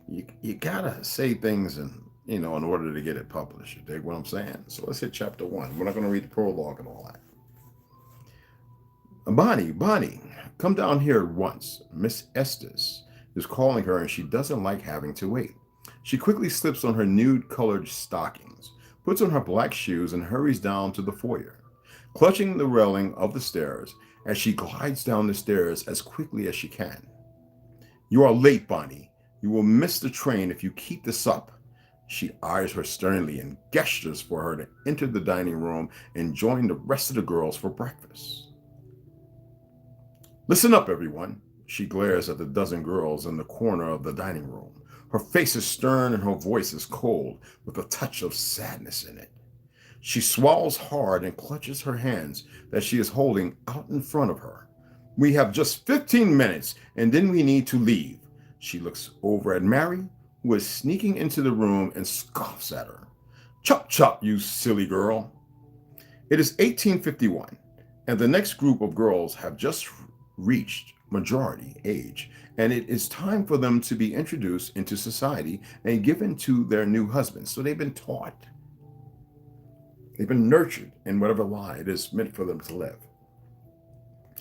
you gotta say things in order to get it published. You dig what I'm saying? So let's hit chapter 1. We're not going to read the prologue and all that. Bonnie, come down here at once. Miss Estes is calling her and she doesn't like having to wait. She quickly slips on her nude-colored stockings, puts on her black shoes, and hurries down to the foyer, clutching the railing of the stairs as she glides down the stairs as quickly as she can. You are late, Bonnie. You will miss the train if you keep this up. She eyes her sternly and gestures for her to enter the dining room and join the rest of the girls for breakfast. Listen up, everyone. She glares at the dozen girls in the corner of the dining room. Her face is stern and her voice is cold, with a touch of sadness in it. She swallows hard and clutches her hands that she is holding out in front of her. We have just 15 minutes and then we need to leave. She looks over at Mary, who is sneaking into the room, and scoffs at her. Chop chop, you silly girl. It is 1851, and the next group of girls have just reached majority age, and it is time for them to be introduced into society and given to their new husbands. So they've been taught, they've been nurtured in whatever lie it is meant for them to live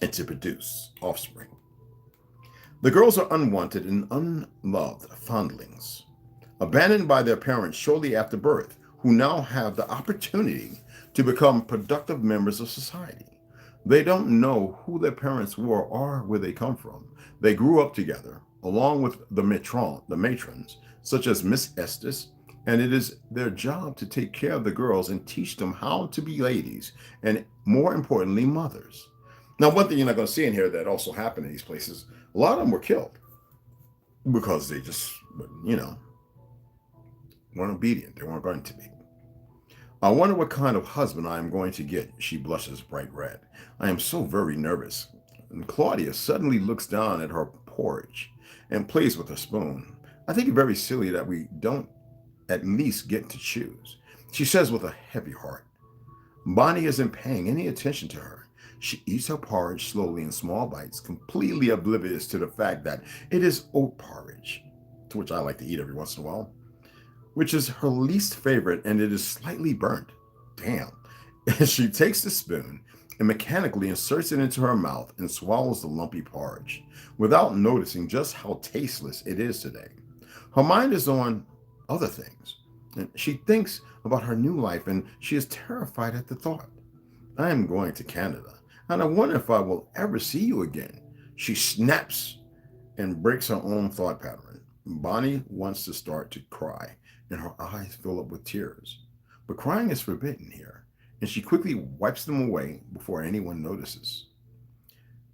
and to produce offspring. The girls are unwanted and unloved fondlings, abandoned by their parents shortly after birth, who now have the opportunity to become productive members of society. They don't know who their parents were or where they come from. They grew up together, along with the matrons, such as Miss Estes, and it is their job to take care of the girls and teach them how to be ladies, and more importantly, mothers. Now, one thing you're not going to see in here that also happened in these places, a lot of them were killed because they just, weren't obedient. They weren't going to be. I wonder what kind of husband I am going to get. She blushes bright red. I am so very nervous. And Claudia suddenly looks down at her porridge and plays with her spoon. I think it's very silly that we don't at least get to choose, she says with a heavy heart. Bonnie isn't paying any attention to her. She eats her porridge slowly in small bites, completely oblivious to the fact that it is oat porridge, to which I like to eat every once in a while, which is her least favorite, and it is slightly burnt. Damn. And she takes the spoon and mechanically inserts it into her mouth and swallows the lumpy porridge, without noticing just how tasteless it is today. Her mind is on other things, and she thinks about her new life, and she is terrified at the thought. I am going to Canada, and I wonder if I will ever see you again. She snaps and breaks her own thought pattern. Bonnie wants to start to cry, and her eyes fill up with tears. But crying is forbidden here, and she quickly wipes them away before anyone notices.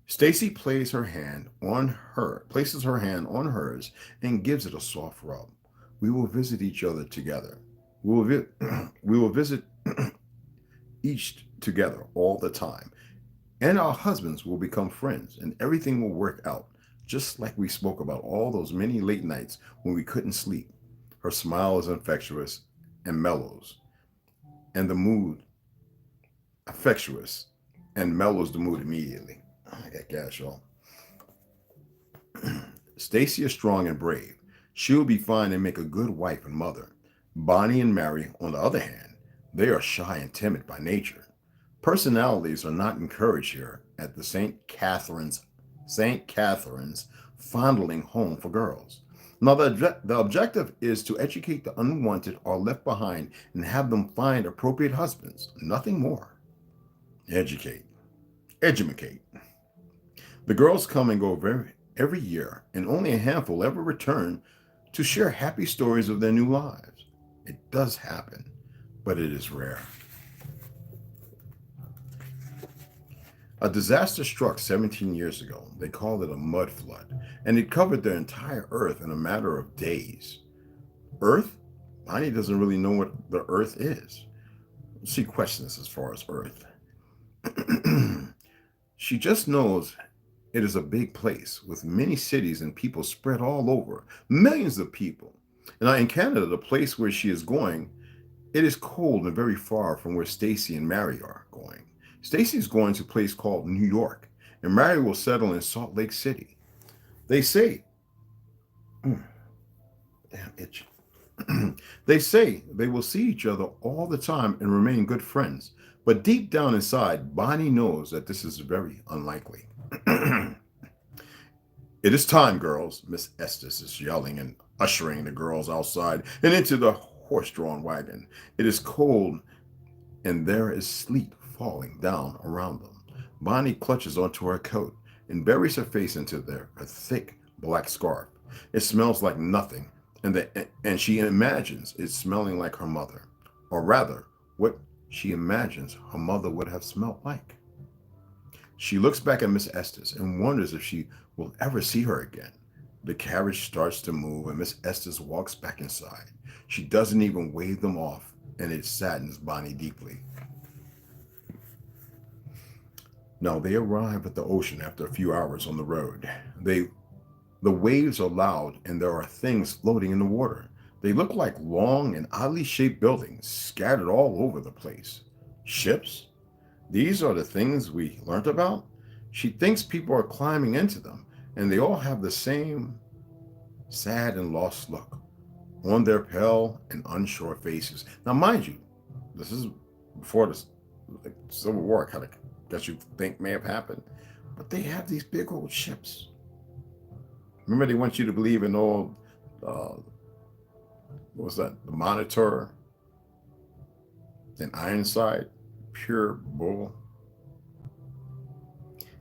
Stacy places her hand on hers and gives it a soft rub. We will visit each other together. We will visit each together all the time. And our husbands will become friends, and everything will work out, just like we spoke about all those many late nights when we couldn't sleep. Her smile is infectious and mellows, and the mood mellows the mood immediately. I got gas, y'all. Stacy is strong and brave. She'll be fine and make a good wife and mother. Bonnie and Mary, on the other hand, they are shy and timid by nature. Personalities are not encouraged here at the St. Catherine's Fondling Home for Girls. Now, the objective is to educate the unwanted or left behind and have them find appropriate husbands. Nothing more. Educate. Educate. The girls come and go every year, and only a handful ever return to share happy stories of their new lives. It does happen, but it is rare. A disaster struck 17 years ago. They called it a mud flood, and it covered the entire earth in a matter of days. Earth? Bonnie doesn't really know what the earth is. She questions as far as earth. She just knows it is a big place with many cities and people spread all over, millions of people. Now in Canada, the place where she is going, it is cold and very far from where Stacy and Mary are going. Stacy is going to a place called New York, and Mary will settle in Salt Lake City. They say, damn itch. They say they will see each other all the time and remain good friends. But deep down inside, Bonnie knows that this is very unlikely. It is time, girls. Miss Estes is yelling and ushering the girls outside and into the horse-drawn wagon. It is cold, and there is sleet falling down around them. Bonnie clutches onto her coat and buries her face into her thick black scarf. It smells like nothing And she imagines it smelling like her mother, or rather, what she imagines her mother would have smelled like. She looks back at Miss Estes and wonders if she will ever see her again. The carriage starts to move and Miss Estes walks back inside. She doesn't even wave them off, and it saddens Bonnie deeply. Now they arrive at the ocean after a few hours on the road. The waves are loud and there are things floating in the water. They look like long and oddly shaped buildings scattered all over the place. Ships? These are the things we learnt about? She thinks people are climbing into them, and they all have the same sad and lost look on their pale and unsure faces. Now, mind you, this is before the Civil War, kind of guess you think may have happened, but they have these big old ships. Remember, they want you to believe in all, what was that, the Monitor and Ironside, pure bull.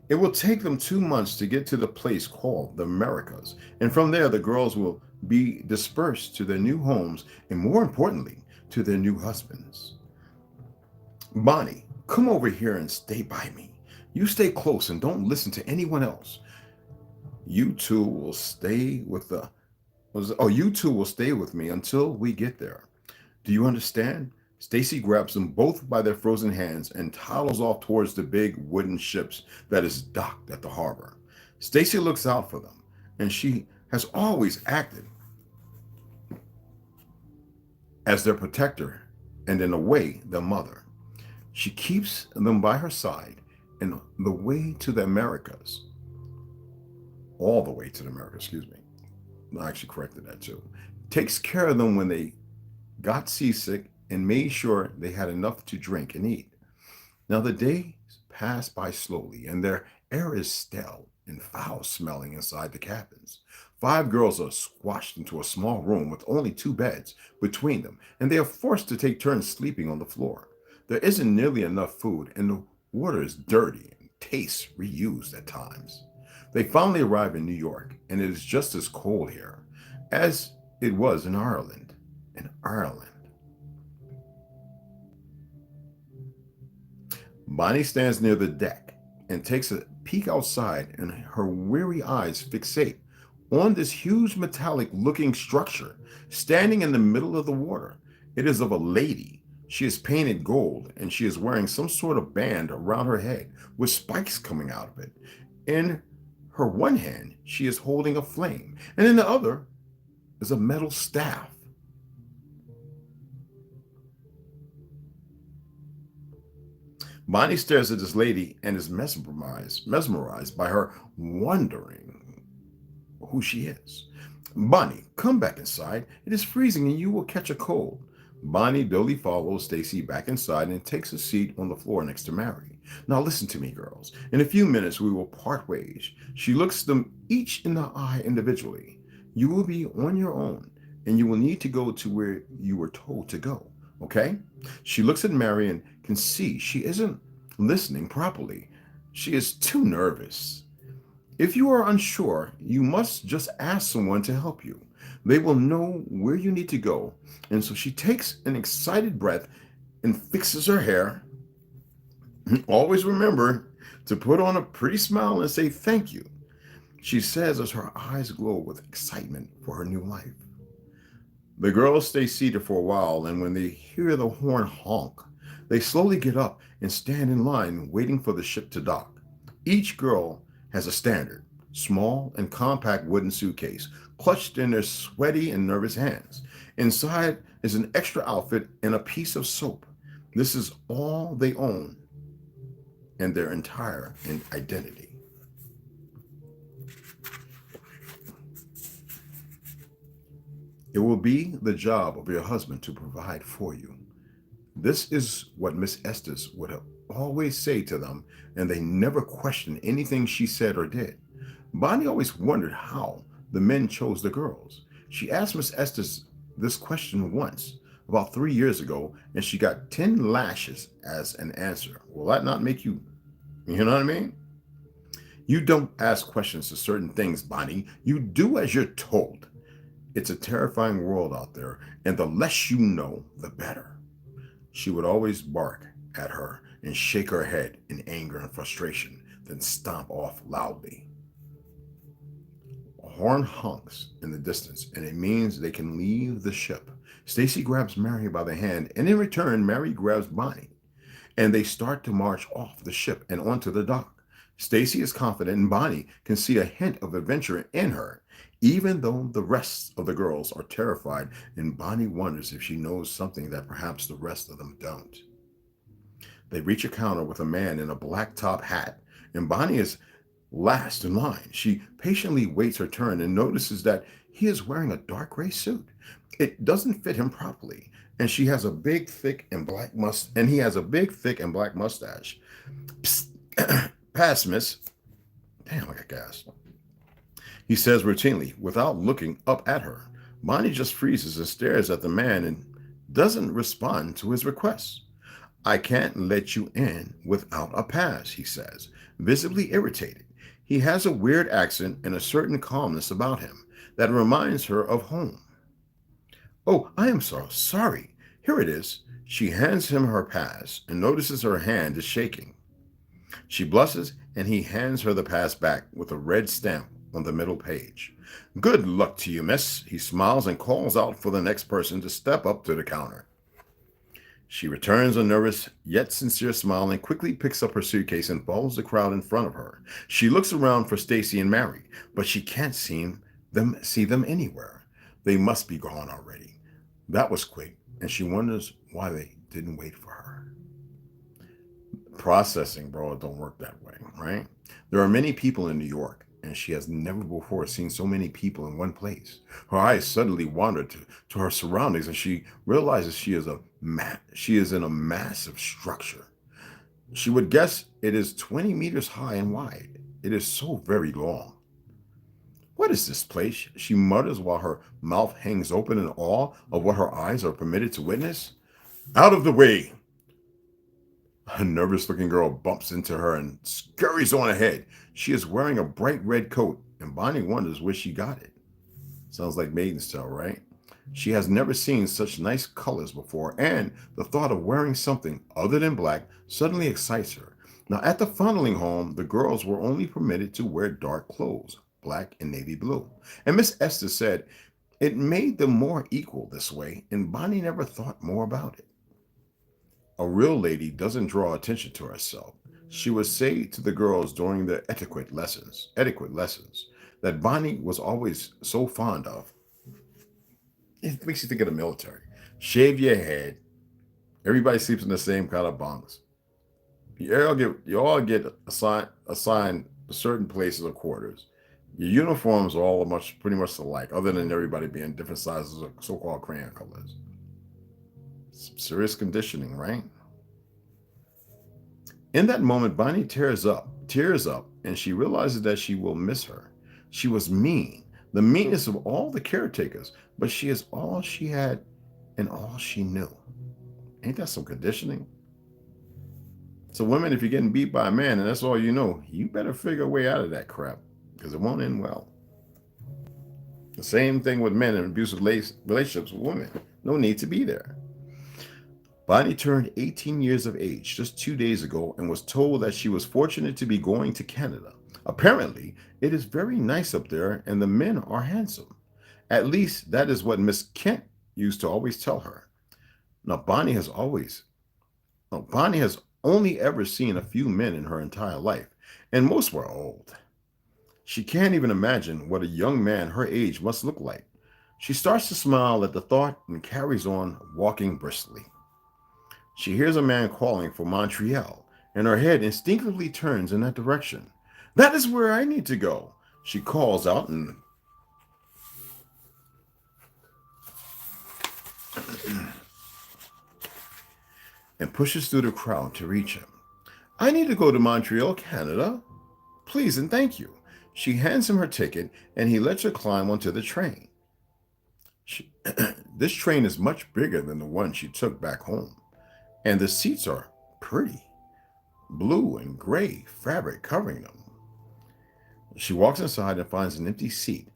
It will take them 2 months to get to the place called the Americas, and from there the girls will be dispersed to their new homes and, more importantly, to their new husbands. Bonnie, come over here and stay by me. You stay close and don't listen to anyone else. You two will stay with the you two will stay with me until we get there. Do you understand? Stacy grabs them both by their frozen hands and toddles off towards the big wooden ships that is docked at the harbor. Stacy looks out for them, and she has always acted as their protector and, in a way, their mother. She keeps them by her side, and the way to the Americas, all the way to the Americas, excuse me. I actually corrected that too. Takes care of them when they got seasick and made sure they had enough to drink and eat. Now the days pass by slowly, and their air is stale and foul smelling inside the cabins. 5 girls are squashed into a small room with only 2 beds between them, and they are forced to take turns sleeping on the floor. There isn't nearly enough food, and the water is dirty and tastes reused at times. They finally arrive in New York, and it is just as cold here as it was in Ireland. Bonnie stands near the deck and takes a peek outside, and her weary eyes fixate on this huge metallic looking structure standing in the middle of the water. It is of a lady. She is painted gold, and she is wearing some sort of band around her head with spikes coming out of it. In her one hand, she is holding a flame, and in the other is a metal staff. Bonnie stares at this lady and is mesmerized by her, wondering who she is. Bonnie, come back inside. It is freezing and you will catch a cold. Bonnie dully follows Stacy back inside and takes a seat on the floor next to Mary. Now listen to me, girls. In a few minutes, we will part ways. She looks them each in the eye individually. You will be on your own, and you will need to go to where you were told to go, okay? She looks at Mary and can see she isn't listening properly. She is too nervous. If you are unsure, you must just ask someone to help you. They will know where you need to go. And so she takes an excited breath and fixes her hair. Always remember to put on a pretty smile and say thank you, she says as her eyes glow with excitement for her new life. The girls stay seated for a while, and when they hear the horn honk, they slowly get up and stand in line waiting for the ship to dock. Each girl has a standard, small and compact wooden suitcase clutched in their sweaty and nervous hands. Inside is an extra outfit and a piece of soap. This is all they own and their entire identity. It will be the job of your husband to provide for you. This is what Miss Estes would always say to them, and they never questioned anything she said or did. Bonnie always wondered how the men chose the girls. She asked Miss Estes this question once, about 3 years ago, and she got 10 lashes as an answer. Will that not make you know what I mean? You don't ask questions to certain things, Bonnie. You do as you're told. It's a terrifying world out there, and the less you know, the better. She would always bark at her and shake her head in anger and frustration, then stomp off loudly. A horn honks in the distance, and it means they can leave the ship. Stacy grabs Mary by the hand, and in return, Mary grabs Bonnie, and they start to march off the ship and onto the dock. Stacy is confident, and Bonnie can see a hint of adventure in her, even though the rest of the girls are terrified, and Bonnie wonders if she knows something that perhaps the rest of them don't. They reach a counter with a man in a black top hat, and Bonnie is last in line. She patiently waits her turn and notices that he is wearing a dark gray suit. It doesn't fit him properly, and she has a big, thick, and black and he has a big, thick, and black mustache. Psst. Pass, miss. Damn, I got gas. He says routinely, without looking up at her. Bonnie just freezes and stares at the man and doesn't respond to his request. I can't let you in without a pass, he says, visibly irritated. He has a weird accent and a certain calmness about him that reminds her of home. Oh, I am so sorry. Here it is. She hands him her pass and notices her hand is shaking. She blushes and he hands her the pass back with a red stamp on the middle page. Good luck to you, miss. He smiles and calls out for the next person to step up to the counter. She returns a nervous yet sincere smile and quickly picks up her suitcase and follows the crowd in front of her. She looks around for Stacy and Mary, but she can't see them anywhere. They must be gone already. That was quick, and she wonders why they didn't wait for her. Processing, bro, it don't work that way, right? There are many people in New York, and she has never before seen so many people in one place. Her eyes suddenly wander to her surroundings, and she realizes she is in a massive structure. She would guess it is 20 meters high and wide. It is so very long. What is this place? She mutters while her mouth hangs open in awe of what her eyes are permitted to witness. Out of the way! A nervous-looking girl bumps into her and scurries on ahead. She is wearing a bright red coat, and Bonnie wonders where she got it. Sounds like Maiden's Tale, right? She has never seen such nice colors before, and the thought of wearing something other than black suddenly excites her. Now, at the funneling home, the girls were only permitted to wear dark clothes, black and navy blue. And Miss Esther said it made them more equal this way, and Bonnie never thought more about it. A real lady doesn't draw attention to herself. She would say to the girls during the etiquette lessons that Bonnie was always so fond of. It makes you think of the military. Shave your head. Everybody sleeps in the same kind of bunks. You all get assigned certain places or quarters. Your uniforms are all pretty much alike, other than everybody being different sizes of so-called crayon colors. Some serious conditioning, right? In that moment, Bonnie tears up, and she realizes that she will miss her. She was mean, the meanest of all the caretakers, but she is all she had and all she knew. Ain't that some conditioning? So, women, if you're getting beat by a man and that's all you know, you better figure a way out of that crap because it won't end well. The same thing with men in abusive relationships with women. No need to be there. Bonnie turned 18 years of age just 2 days ago and was told that she was fortunate to be going to Canada. Apparently, it is very nice up there and the men are handsome. At least that is what Miss Kent used to always tell her. Now, Bonnie has only ever seen a few men in her entire life, and most were old. She can't even imagine what a young man her age must look like. She starts to smile at the thought and carries on walking briskly. She hears a man calling for Montreal, and her head instinctively turns in that direction. That is where I need to go, she calls out and pushes through the crowd to reach him. I need to go to Montreal, Canada. Please and thank you. She hands him her ticket, and he lets her climb onto the train. This train is much bigger than the one she took back home, and the seats are pretty. Blue and gray fabric covering them. She walks inside and finds an empty seat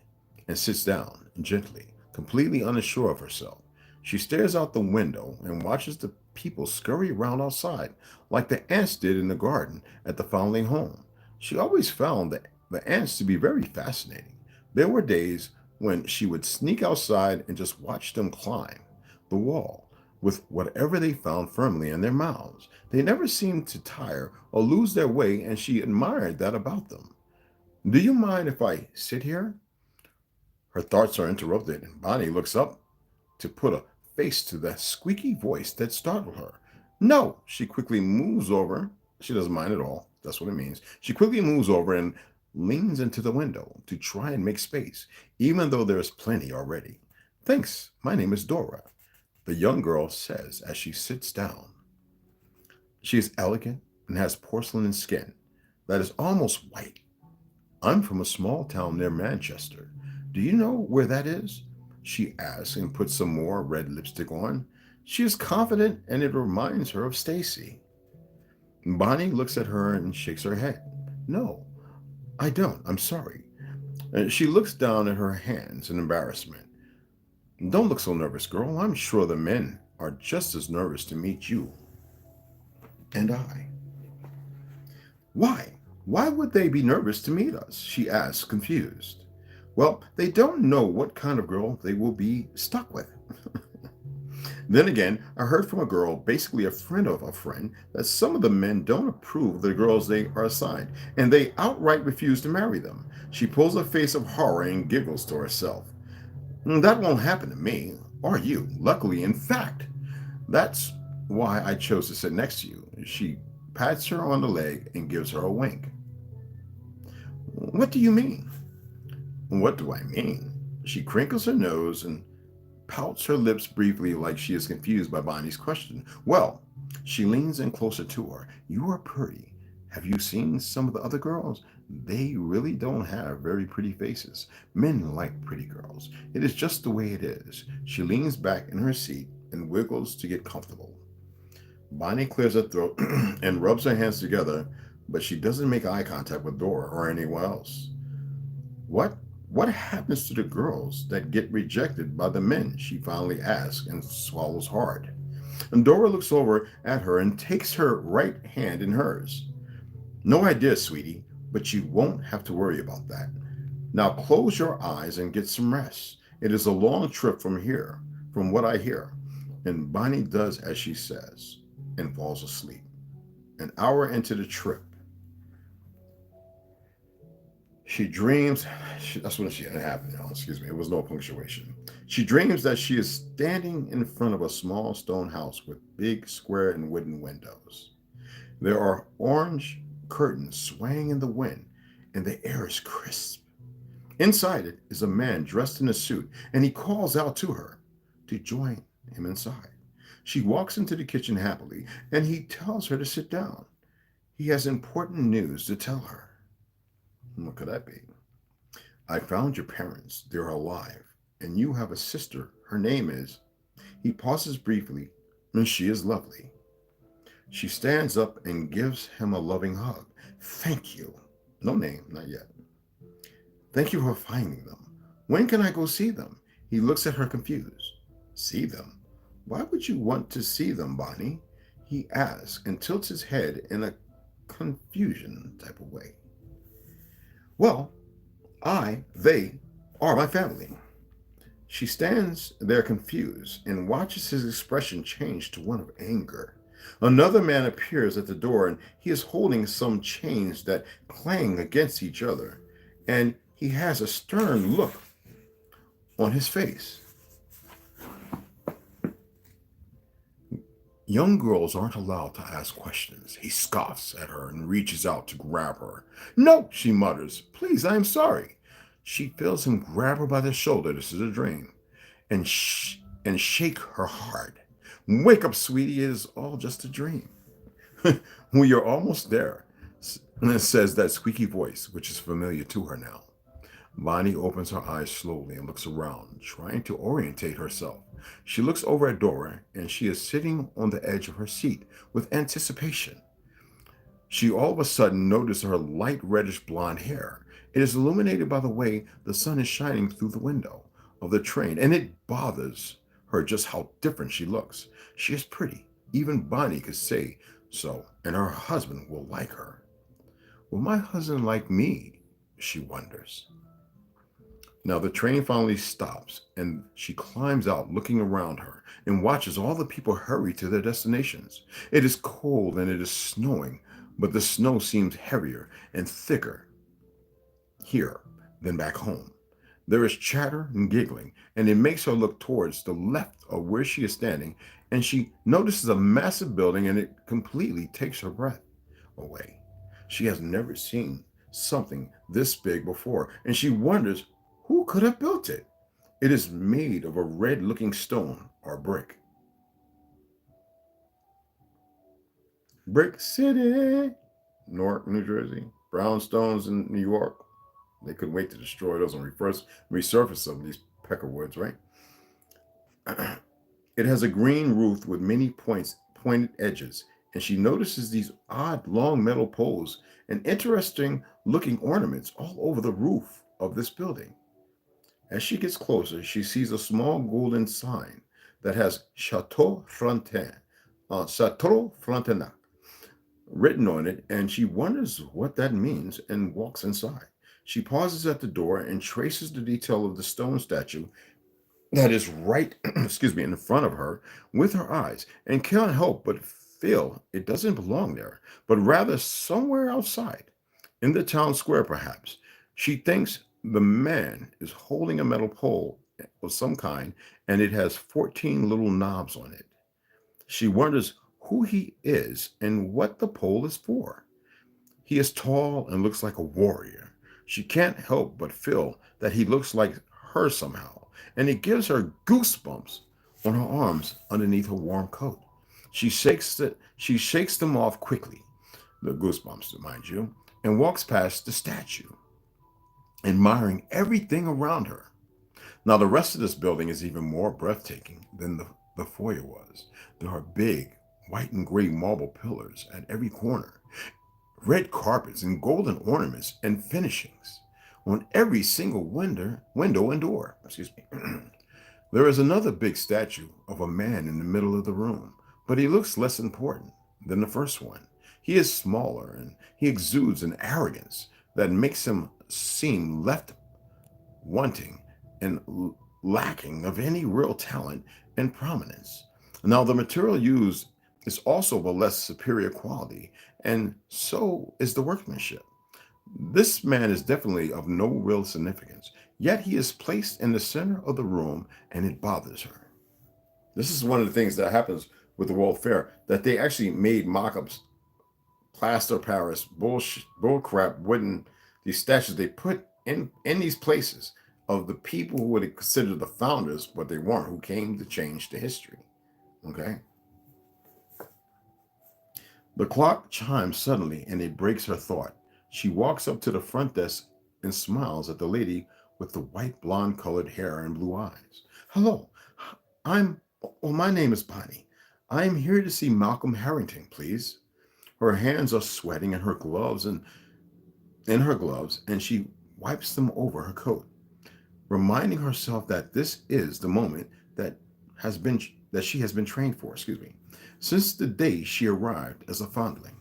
and sits down gently. completely unsure of herself. She stares out the window and watches the people scurry around outside, like the ants did in the garden at the foundling home. She always found the ants to be very fascinating. There were days when she would sneak outside and just watch them climb the wall with whatever they found firmly in their mouths. They never seemed to tire or lose their way, and she admired that about them. Do you mind if I sit here? Her thoughts are interrupted, and Bonnie looks up to put a face to that squeaky voice that startled her. No, she quickly moves over. She doesn't mind at all. That's what it means. She quickly moves over and leans into the window to try and make space, even though there's plenty already. Thanks, my name is Dora, the young girl says as she sits down. She is elegant and has porcelain skin that is almost white. I'm from a small town near Manchester. Do you know where that is? She asks and puts some more red lipstick on. She is confident and it reminds her of Stacy. Bonnie looks at her and shakes her head. No, I don't. I'm sorry. She looks down at her hands in embarrassment. Don't look so nervous, girl. I'm sure the men are just as nervous to meet you. And I. Why? Why would they be nervous to meet us? She asks, confused. Well, they don't know what kind of girl they will be stuck with. Then again, I heard from a girl, basically a friend of a friend, that some of the men don't approve of the girls they are assigned, and they outright refuse to marry them. She pulls a face of horror and giggles to herself. That won't happen to me, or you. Luckily, in fact, that's why I chose to sit next to you. She pats her on the leg and gives her a wink. What do you mean? What do I mean? She crinkles her nose and pouts her lips briefly like she is confused by Bonnie's question. Well, she leans in closer to her. You are pretty. Have you seen some of the other girls? They really don't have very pretty faces. Men like pretty girls. It is just the way it is. She leans back in her seat and wiggles to get comfortable. Bonnie clears her throat and rubs her hands together, but she doesn't make eye contact with Dora or anyone else. What happens to the girls that get rejected by the men? She finally asks and swallows hard. And Dora looks over at her and takes her right hand in hers. No idea, sweetie, but you won't have to worry about that. Now close your eyes and get some rest. It is a long trip from here, from what I hear. And Bonnie does as she says and falls asleep. An hour into the trip, she dreams, that's when it happened, y'all. Excuse me, it was no punctuation. She dreams that she is standing in front of a small stone house with big square and wooden windows. There are orange curtains swaying in the wind, and the air is crisp. Inside it is a man dressed in a suit, and he calls out to her to join him inside. She walks into the kitchen happily, and he tells her to sit down. He has important news to tell her. What could that be? I found your parents. They're alive. And you have a sister. Her name is. He pauses briefly, and she is lovely. She stands up and gives him a loving hug. Thank you. No name, not yet. Thank you for finding them. When can I go see them? He looks at her confused. See them? Why would you want to see them, Bonnie? He asks and tilts his head in a confusion type of way. Well, they are my family. She stands there confused and watches his expression change to one of anger. Another man appears at the door and he is holding some chains that clang against each other, and he has a stern look on his face. Young girls aren't allowed to ask questions. He scoffs at her and reaches out to grab her. No, she mutters. Please, I am sorry. She feels him grab her by the shoulder. This is a dream. And shake her hard. Wake up, sweetie. It is all just a dream. We are almost there, says that squeaky voice, which is familiar to her now. Bonnie opens her eyes slowly and looks around, trying to orientate herself. She looks over at Dora, and she is sitting on the edge of her seat with anticipation. She all of a sudden notices her light reddish blonde hair. It is illuminated by the way the sun is shining through the window. of the train, and it bothers her just how different she looks. She is pretty. Even Bonnie could say so, and her husband will like her. Will my husband like me? She wonders. Now the train finally stops, and she climbs out, looking around her, and watches all the people hurry to their destinations. It is cold and it is snowing, but the snow seems heavier and thicker here than back home. There is chatter and giggling, and it makes her look towards the left of where she is standing, and she notices a massive building, and it completely takes her breath away. She has never seen something this big before, and she wonders who could have built it. It is made of a red looking stone or brick. Brick City, Newark, New Jersey. Brownstones in New York. They couldn't wait to destroy those and resurface some of these peckerwoods, right? It has a green roof with many pointed edges, and she notices these odd long metal poles and interesting looking ornaments all over the roof of this building. As she gets closer, she sees a small golden sign that has Chateau Frontenac written on it, and she wonders what that means and walks inside. She pauses at the door and traces the detail of the stone statue that is right, excuse me, in front of her with her eyes, and can't help but feel it doesn't belong there, but rather somewhere outside, in the town square perhaps. She thinks the man is holding a metal pole of some kind, and it has 14 little knobs on it. She wonders who he is and what the pole is for. He is tall and looks like a warrior. She can't help but feel that he looks like her somehow, and it gives her goosebumps on her arms underneath her warm coat. She shakes them off quickly, the goosebumps, mind you, and walks past the statue, admiring everything around her. Now, the rest of this building is even more breathtaking than the foyer was. There are big white and gray marble pillars at every corner, red carpets and golden ornaments and finishings on every single window and door. Excuse me. There is another big statue of a man in the middle of the room, but he looks less important than the first one. He is smaller and he exudes an arrogance that makes him seem left wanting and lacking of any real talent and prominence. Now, the material used is also of a less superior quality, and so is the workmanship. This man is definitely of no real significance, yet he is placed in the center of the room, and it bothers her. This is one of the things that happens with the World Fair, that they actually made mock-ups, plaster Paris, bull crap, wooden, these statues they put in these places of the people who would consider the founders, but they weren't, who came to change the history. Okay? The clock chimes suddenly, and it breaks her thought. She walks up to the front desk and smiles at the lady with the white blonde colored hair and blue eyes. Hello, my name is Bonnie. I am here to see Malcolm Harrington, please. Her hands are sweating in her gloves, and she wipes them over her coat, reminding herself that this is the moment that she has been trained for, since the day she arrived as a foundling.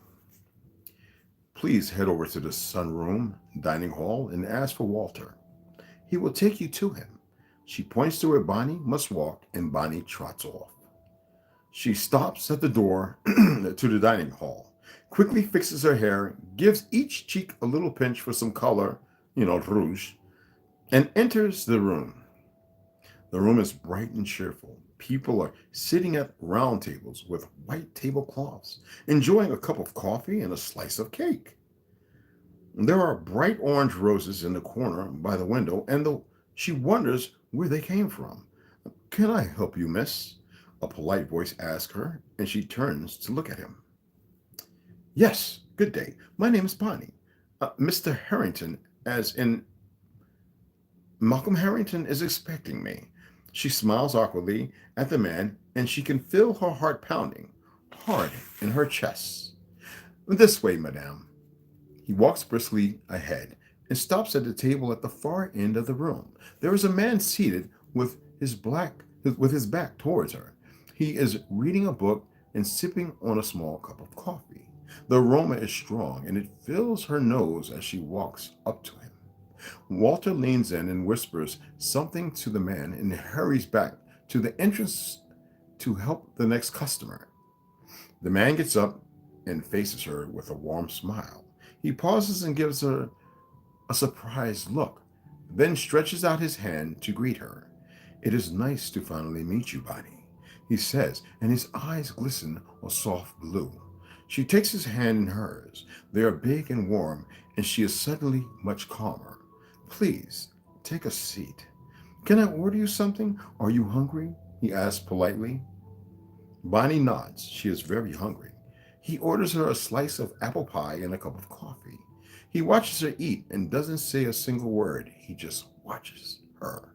Please head over to the sunroom dining hall and ask for Walter. He will take you to him. She points to where Bonnie must walk, and Bonnie trots off. She stops at the door to the dining hall, quickly fixes her hair, gives each cheek a little pinch for some color, rouge, and enters the room. The room is bright and cheerful. People are sitting at round tables with white tablecloths, enjoying a cup of coffee and a slice of cake. There are bright orange roses in the corner by the window, and she wonders where they came from. Can I help you, miss? A polite voice asks her, and she turns to look at him. Yes, good day. My name is Bonnie. Mr. Harrington, as in Malcolm Harrington, is expecting me. She smiles awkwardly at the man, and she can feel her heart pounding hard in her chest. This way, madame. He walks briskly ahead and stops at the table at the far end of the room. There is a man seated with with his back towards her. He is reading a book and sipping on a small cup of coffee. The aroma is strong and it fills her nose as she walks up to him. Walter leans in and whispers something to the man and hurries back to the entrance to help the next customer. The man gets up and faces her with a warm smile. He pauses and gives her a surprised look, then stretches out his hand to greet her. "It is nice to finally meet you, Bonnie," he says, and his eyes glisten a soft blue. She takes his hand in hers. They are big and warm, and she is suddenly much calmer. "Please, take a seat. Can I order you something? Are you hungry?" he asks politely. Bonnie nods. She is very hungry. He orders her a slice of apple pie and a cup of coffee. He watches her eat and doesn't say a single word. He just watches her.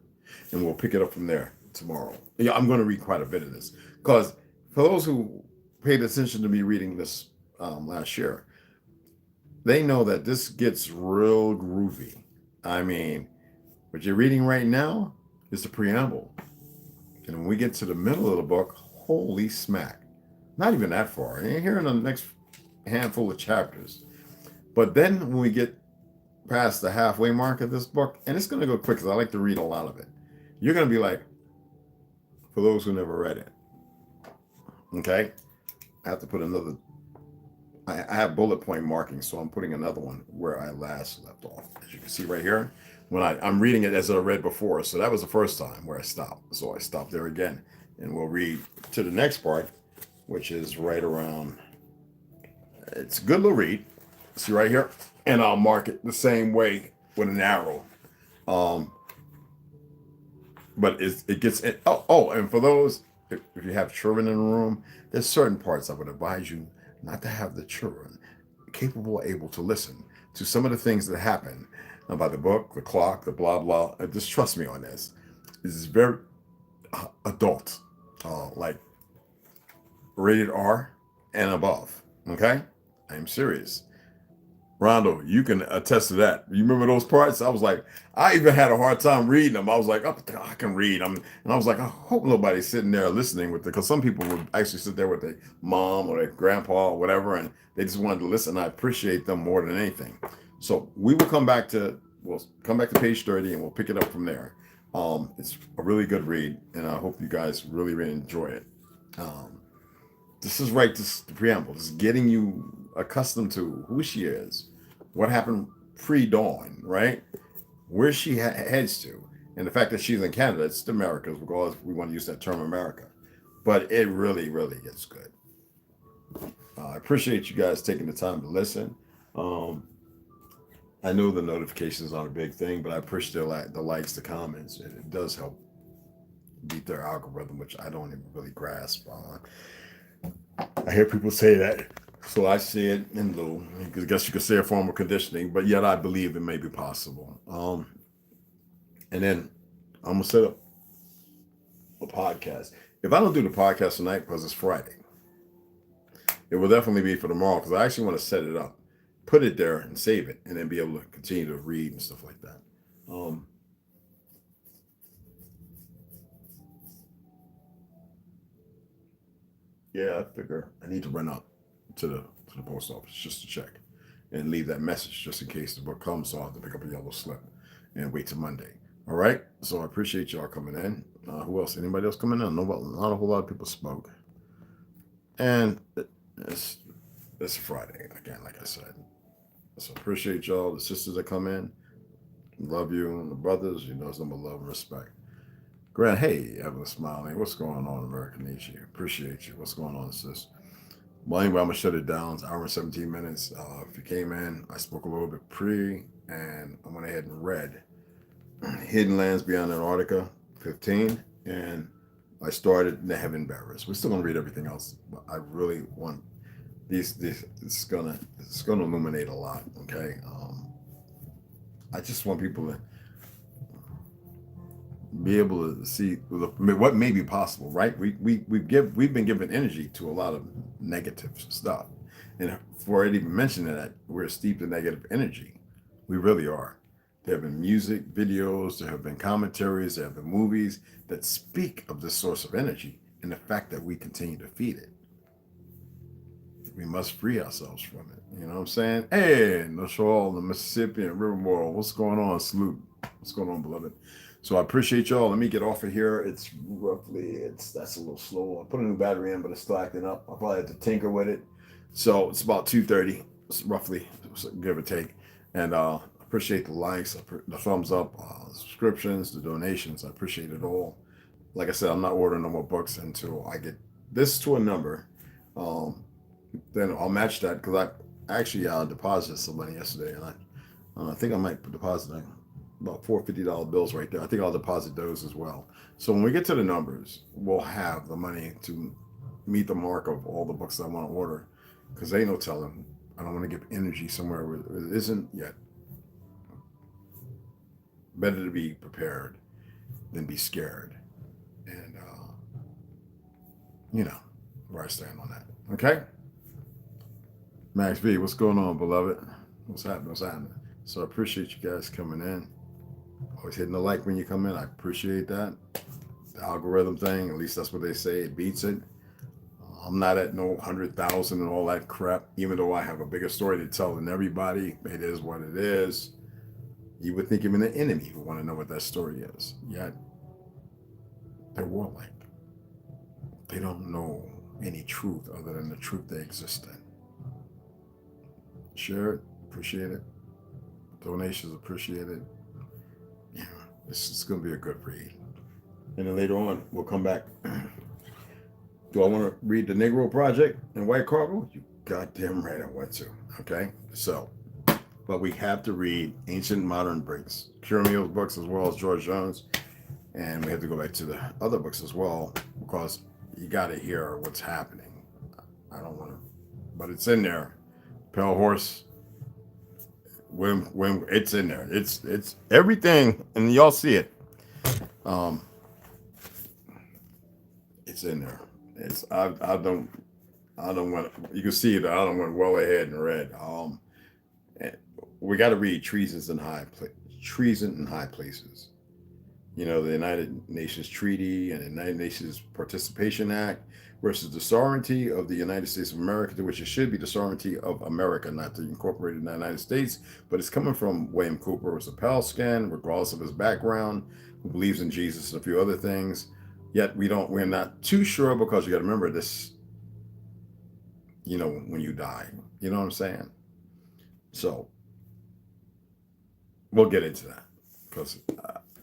And we'll pick it up from there tomorrow. Yeah, I'm going to read quite a bit of this because for those who paid attention to me reading this last year, they know that this gets real groovy. I mean, what you're reading right now is the preamble. And when we get to the middle of the book, holy smack. Not even that far. You're here in the next handful of chapters. But then when we get past the halfway mark of this book, and it's going to go quick because I like to read a lot of it, you're going to be like, for those who never read it, okay, I have to put another, I have bullet point marking, so I'm putting another one where I last left off. As you can see right here, when I'm reading it as I read before, so that was the first time where I stopped. So I stopped there again, and we'll read to the next part, which is right around, it's a good little read. See right here? And I'll mark it the same way with an arrow. But it gets, and for those, if you have children in the room, there's certain parts I would advise you not to have the children capable, able to listen to some of the things that happen about the book, the clock, the blah, blah. Just trust me on this. This is very adult, like rated R and above. Okay? I'm serious. Rondo, you can attest to that. You remember those parts? I was like, I even had a hard time reading them. I was like, oh, I can read them. And I was like, I hope nobody's sitting there listening with it. Because some people would actually sit there with their mom or their grandpa or whatever, and they just wanted to listen. I appreciate them more than anything. So we'll come back to page 30 and we'll pick it up from there. It's a really good read, and I hope you guys really, really enjoy it. This is right, this is the preamble. This is getting you accustomed to who she is, what happened pre-dawn, right? Where she heads to, and the fact that she's in Canada. It's the Americas, because we want to use that term America. But it really, really gets good. I appreciate you guys taking the time to listen. I know the notifications aren't a big thing, but I appreciate the likes, the comments. It does help beat their algorithm, which I don't even really grasp. I hear people say that, so I see it in lieu. I guess you could say a form of conditioning, but yet I believe it may be possible. And then I'm gonna set up a podcast. If I don't do the podcast tonight because it's Friday, it will definitely be for tomorrow, because I actually want to set it up, put it there, and save it, and then be able to continue to read and stuff like that. Yeah, I figure I need to run up to the post office just to check and leave that message just in case the book comes. So I'll have to pick up a yellow slip and wait till Monday. All right. So I appreciate y'all coming in. Who else? Anybody else coming in? Nobody. Not a whole lot of people spoke. And it's Friday again, like I said. So appreciate y'all. The sisters that come in, love you, and the brothers. You know, it's number love and respect. Grant, hey, Evelyn Smiling, what's going on, American Nation? Appreciate you. What's going on, sis? Well, anyway, I'm going to shut it down. It's an hour and 17 minutes. If you came in, I spoke a little bit and I went ahead and read Hidden Lands Beyond Antarctica 15, and I started The Heaven Bearers. We're still going to read everything else, but I really want it's gonna illuminate a lot, okay? I just want people to be able to see what may be possible, right? We've been given energy to a lot of negative stuff, and for it even mentioning that we're steeped in negative energy, we really are. There have been music, videos, there have been commentaries, there have been movies that speak of this source of energy and the fact that we continue to feed it. We must free ourselves from it. You know what I'm saying? Hey, no show all the Mississippi and River World. What's going on? Salute. What's going on, beloved? So I appreciate y'all. Let me get off of here. It's roughly, that's a little slow. I put a new battery in, but it's still acting up. I'll probably have to tinker with it. So it's about 2:30, roughly, give or take. And appreciate the likes, the thumbs up, subscriptions, the donations. I appreciate it all. Like I said, I'm not ordering no more books until I get this to a number. Then I'll match that, because I actually deposited some money yesterday, and I think I might deposit about $4 $50 bills right there. I think I'll deposit those as well. So when we get to the numbers, we'll have the money to meet the mark of all the books I want to order, because ain't no telling. I don't want to give energy somewhere where it isn't yet. Better to be prepared than be scared. And you know where I stand on that. Okay? Max V, what's going on, beloved? What's happening? What's happening? So I appreciate you guys coming in. Always hitting the like when you come in. I appreciate that. The algorithm thing, at least that's what they say, it beats it. I'm not at no 100,000 and all that crap, even though I have a bigger story to tell than everybody. It is what it is. You would think even an enemy would want to know what that story is. Yet, they're warlike. They don't know any truth other than the truth they exist in. Share it, appreciate it. Donations, appreciate it. Yeah, it's going to be a good read. And then later on, we'll come back. Do I want to read The Negro Project and White Cargo? You goddamn right I want to. Okay? So, but we have to read Ancient Modern Breaks, Curamio's books, as well as George Jones. And we have to go back to the other books as well, because you got to hear what's happening. I don't want to, but it's in there. Pale Horse, when it's in there, it's everything, and y'all see it. It's in there. It's I don't want, you can see that I don't went well ahead and read. We got to read treason in high places. You know, the United Nations Treaty and the United Nations Participation Act versus the sovereignty of the United States of America, to which it should be the sovereignty of America, not the incorporated United States. But it's coming from William Cooper, who's a pale skin, regardless of his background, who believes in Jesus and a few other things. Yet we're not too sure, because you got to remember this, you know, when you die, you know what I'm saying? So we'll get into that, because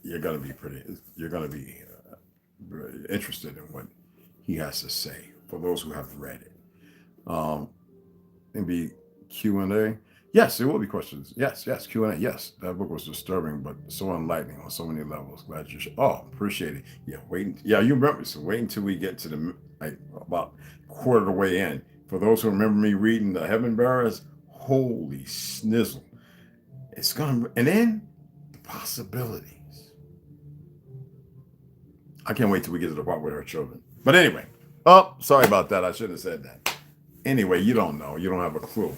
you're going to be interested in what he has to say, for those who have read it. Maybe Q&A. Yes, there will be questions. Yes, Q&A. Yes, that book was disturbing, but so enlightening on so many levels. Glad you should. Oh, appreciate it. Yeah, you remember. So wait until we get to the about quarter of the way in. For those who remember me reading the Heaven Bearers, holy snizzle. It's gonna, and then the possibilities. I can't wait till we get to the part with her children. But anyway, sorry about that. I should have said that. Anyway, you don't know. You don't have a clue.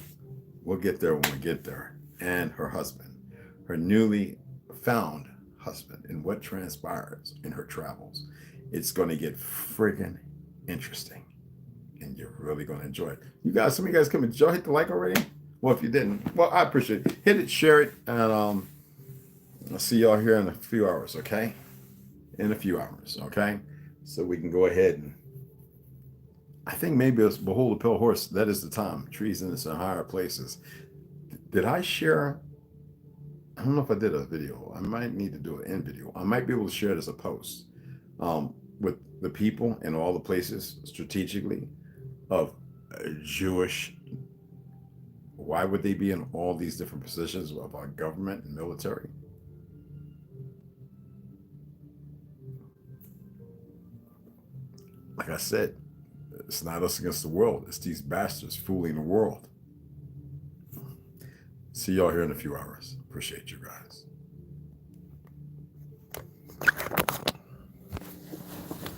We'll get there when we get there. And her husband, her newly found husband, and what transpires in her travels. It's going to get friggin' interesting. And you're really going to enjoy it. You guys, some of you guys come in. Did y'all hit the like already? Well, if you didn't, well, I appreciate it. Hit it, share it, and I'll see y'all here in a few hours, okay? In a few hours, okay? So we can go ahead and, I think maybe it's Behold the Pale Horse. That is the time. Treason is in higher places. Did I share? I don't know if I did a video. I might need to do an end video. I might be able to share it as a post with the people in all the places strategically of Jewish. Why would they be in all these different positions of our government and military? Like I said, it's not us against the world. It's these bastards fooling the world. See y'all here in a few hours. Appreciate you guys.